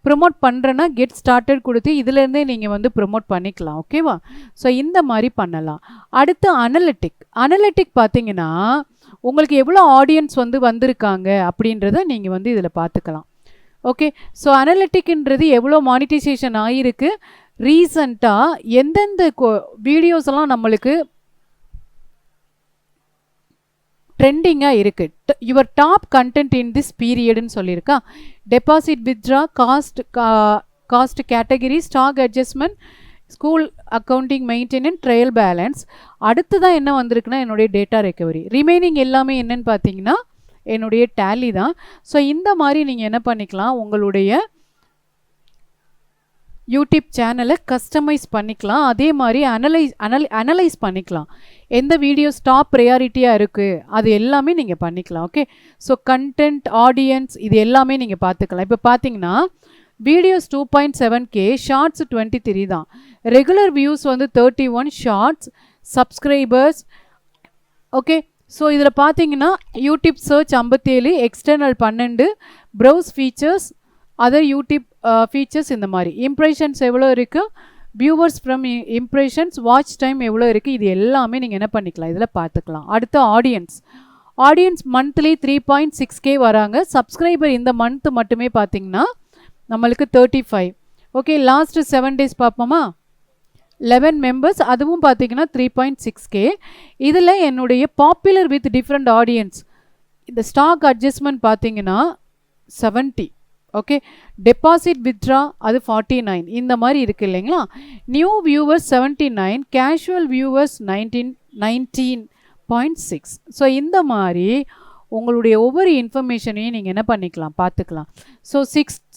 ப்ரொமோட் பண்ணுறேன்னா கெட் ஸ்டார்டட் கொடுத்து இதிலேருந்தே நீங்கள் வந்து ப்ரொமோட் பண்ணிக்கலாம். ஓகேவா? ஸோ இந்த மாதிரி பண்ணலாம். அடுத்து அனலிட்டிக் பார்த்தீங்கன்னா உங்களுக்கு எவ்வளோ ஆடியன்ஸ் வந்து வந்திருக்காங்க அப்படின்றத நீங்கள் வந்து இதில் பார்த்துக்கலாம். ஓகே, ஸோ அனலிட்டிக்ன்றது எவ்வளோ மானிட்டைசேஷன் ஆகிருக்கு, ரீசண்டாக எந்தெந்த வீடியோஸ் எல்லாம் நம்மளுக்கு ட்ரெண்டிங்காக இருக்குது, your top content in this பீரியட்னு சொல்லியிருக்கா. Deposit, withdraw, cost category, stock adjustment, school accounting, maintenance, trial balance. அடுத்து தான் என்ன வந்திருக்குன்னா என்னுடைய டேட்டா ரெக்கவரி. ரிமைனிங் எல்லாமே என்னன்னு பார்த்தீங்கன்னா என்னுடைய டேலி தான். ஸோ இந்த மாதிரி நீங்கள் என்ன பண்ணிக்கலாம், உங்களுடைய யூடியூப் சேனலை கஸ்டமைஸ் பண்ணிக்கலாம். அதே மாதிரி அனலைஸ் பண்ணிக்கலாம். எந்த வீடியோஸ் டாப் ப்ரையாரிட்டியாக இருக்குது அது எல்லாமே நீங்கள் பண்ணிக்கலாம். ஓகே, ஸோ கண்டென்ட், ஆடியன்ஸ் இது எல்லாமே நீங்கள் பார்த்துக்கலாம். இப்போ பார்த்தீங்கன்னா வீடியோஸ் 2.7K, ஷார்ட்ஸ் 23 தான், ரெகுலர் வியூஸ் வந்து 31, ஷார்ட்ஸ், சப்ஸ்கிரைபர்ஸ். ஓகே, ஸோ இதில் பார்த்தீங்கன்னா YouTube search 57, external 12, browse features, other YouTube features இந்த மாதிரி. இம்ப்ரெஷன்ஸ் எவ்வளோ இருக்குது, viewers from impressions, watch time எவ்வளோ இருக்குது, இது எல்லாமே நீங்கள் என்ன பண்ணிக்கலாம் இதில் பார்த்துக்கலாம். அடுத்து ஆடியன்ஸ் மந்த்லி 3.6K வராங்க. சப்ஸ்கிரைபர் இந்த மந்த் மட்டுமே பார்த்தீங்கன்னா நம்மளுக்கு 35. ஓகே, லாஸ்ட்டு 7 days பார்ப்போமா, 11 மெம்பர்ஸ், அதுவும் பார்த்தீங்கன்னா 3.6K. இதில் என்னுடைய பாப்புலர் வித் டிஃப்ரெண்ட் ஆடியன்ஸ், இந்த ஸ்டாக் அட்ஜஸ்ட்மெண்ட் பார்த்தீங்கன்னா 70. ஓகே, டெபாசிட், வித்ட்ரா அது 49 இந்த மாதிரி இருக்குது இல்லைங்களா. New viewers 79, casual viewers 19.6. So இந்த மாதிரி உங்களுடைய ஒவ்வொரு இன்ஃபர்மேஷனையும் நீங்கள் என்ன பண்ணிக்கலாம் பார்த்துக்கலாம். So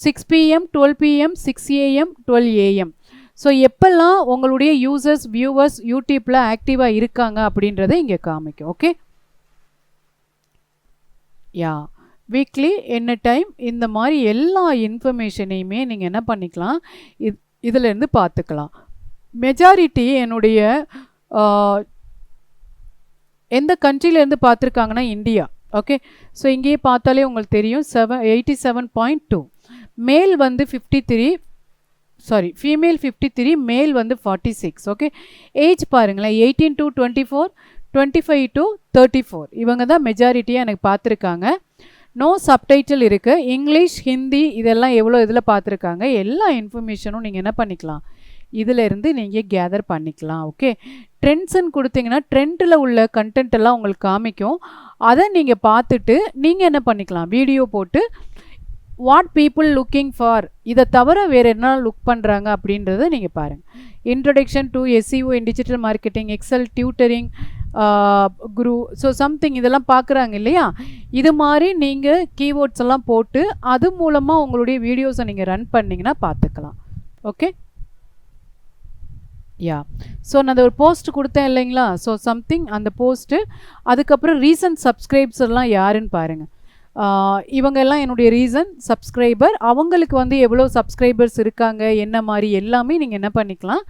6 PM, 12 PM, 6 AM, 12 AM. So எப்பெல்லாம் உங்களுடைய யூசர்ஸ், வியூவர்ஸ் யூடியூப்பில் ஆக்டிவாக இருக்காங்க அப்படின்றத இங்கே காமிக்கும். ஓகே, வீக்லி என்ன டைம் இந்த மாதிரி எல்லா இன்ஃபர்மேஷனையுமே நீங்கள் என்ன பண்ணிக்கலாம் இதிலேருந்து பார்த்துக்கலாம். மெஜாரிட்டி என்னுடைய எந்த கண்ட்ரிலேருந்து பார்த்துருக்காங்கன்னா இந்தியா. ஓகே, ஸோ இங்கேயே பார்த்தாலே உங்களுக்கு தெரியும் 87.2. மேல் வந்து 53, ஃபீமேல் 53, மேல் வந்து 46. ஓகே, ஏஜ் பாருங்களேன் 18 to 24, 25 to 34 இவங்க தான் மெஜாரிட்டியாக எனக்கு பார்த்துருக்காங்க. நோ சப்டைட்டில் இருக்குது. இங்கிலீஷ், ஹிந்தி இதெல்லாம் எவ்வளோ இதில் பார்த்துருக்காங்க. எல்லா இன்ஃபர்மேஷனும் நீங்கள் என்ன பண்ணிக்கலாம் இதிலேருந்து நீங்கள் கேதர் பண்ணிக்கலாம். ஓகே, ட்ரெண்ட்ஸ்ன்னு கொடுத்தீங்கன்னா ட்ரெண்டில் உள்ள கண்டென்ட் எல்லாம் உங்களுக்கு காமிக்கும். அதை நீங்கள் பார்த்துட்டு நீங்கள் என்ன பண்ணிக்கலாம் வீடியோ போட்டு வாட் பீப்புள் லுக்கிங் ஃபார், இதை தவிர வேறு என்ன லுக் பண்ணுறாங்க அப்படின்றத நீங்கள் பாருங்கள். Introduction to SEO in digital marketing, Excel, tutoring, Guru, so something இதெல்லாம் பார்க்குறாங்க இல்லையா? இது மாதிரி நீங்கள் கீவேர்ட்ஸ் எல்லாம் போட்டு அது மூலமாக உங்களுடைய வீடியோஸை நீங்கள் ரன் பண்ணிங்கன்னா பார்த்துக்கலாம். ஓகே, யா. ஸோ நான் அந்த ஒரு போஸ்ட் கொடுத்தேன் இல்லைங்களா? ஸோ சம்திங் அந்த போஸ்ட்டு, அதுக்கப்புறம் ரீசன்ட் சப்ஸ்கிரைப்ஸ் எல்லாம் யாருன்னு பாருங்கள். இவங்க எல்லாம் என்னுடைய ரீசன் சப்ஸ்கிரைபர். அவங்களுக்கு வந்து எவ்வளோ சப்ஸ்கிரைபர்ஸ் இருக்காங்க, என்ன மாதிரி எல்லாமே நீங்கள் என்ன பண்ணிக்கலாம்,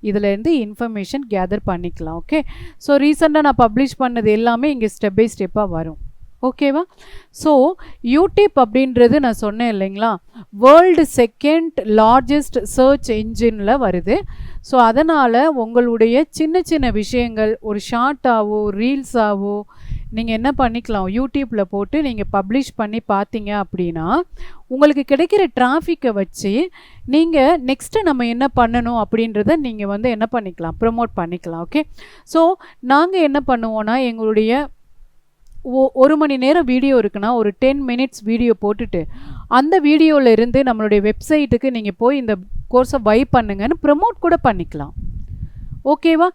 இதிலேருந்து இன்ஃபர்மேஷன் கேதர் பண்ணிக்கலாம். ஓகே, ஸோ ரீசெண்டாக நான் பப்ளிஷ் பண்ணது எல்லாமே இங்கே ஸ்டெப் பை ஸ்டெப்பாக வரும். ஓகேவா? ஸோ யூடியூப் அப்படின்றது நான் சொன்னேன் இல்லைங்களா, வேர்ல்டு செகண்ட் லார்ஜஸ்ட் சர்ச் என்ஜினில் வருது. ஸோ அதனால் உங்களுடைய சின்ன சின்ன விஷயங்கள் ஒரு ஷார்ட்டாவோ ரீல்ஸாவோ நீங்கள் என்ன பண்ணிக்கலாம், யூடியூப்பில் போட்டு நீங்கள் பப்ளிஷ் பண்ணி பார்த்தீங்க அப்படின்னா உங்களுக்கு கிடைக்கிற டிராஃபிக்கை வச்சு நீங்கள் நெக்ஸ்ட்டு நம்ம என்ன பண்ணணும் அப்படின்றத நீங்கள் வந்து என்ன பண்ணிக்கலாம், ப்ரமோட் பண்ணிக்கலாம். ஓகே, ஸோ நாங்கள் என்ன பண்ணுவோன்னா, எங்களுடைய 1 மணி நேரம் வீடியோ இருக்குன்னா ஒரு 10 மினிட்ஸ் வீடியோ போட்டுட்டு அந்த வீடியோவில் இருந்து நம்மளுடைய வெப்சைட்டுக்கு நீங்கள் போய் இந்த கோர்ஸை பை பண்ணுங்கன்னு ப்ரமோட் கூட பண்ணிக்கலாம். ஓகேவா?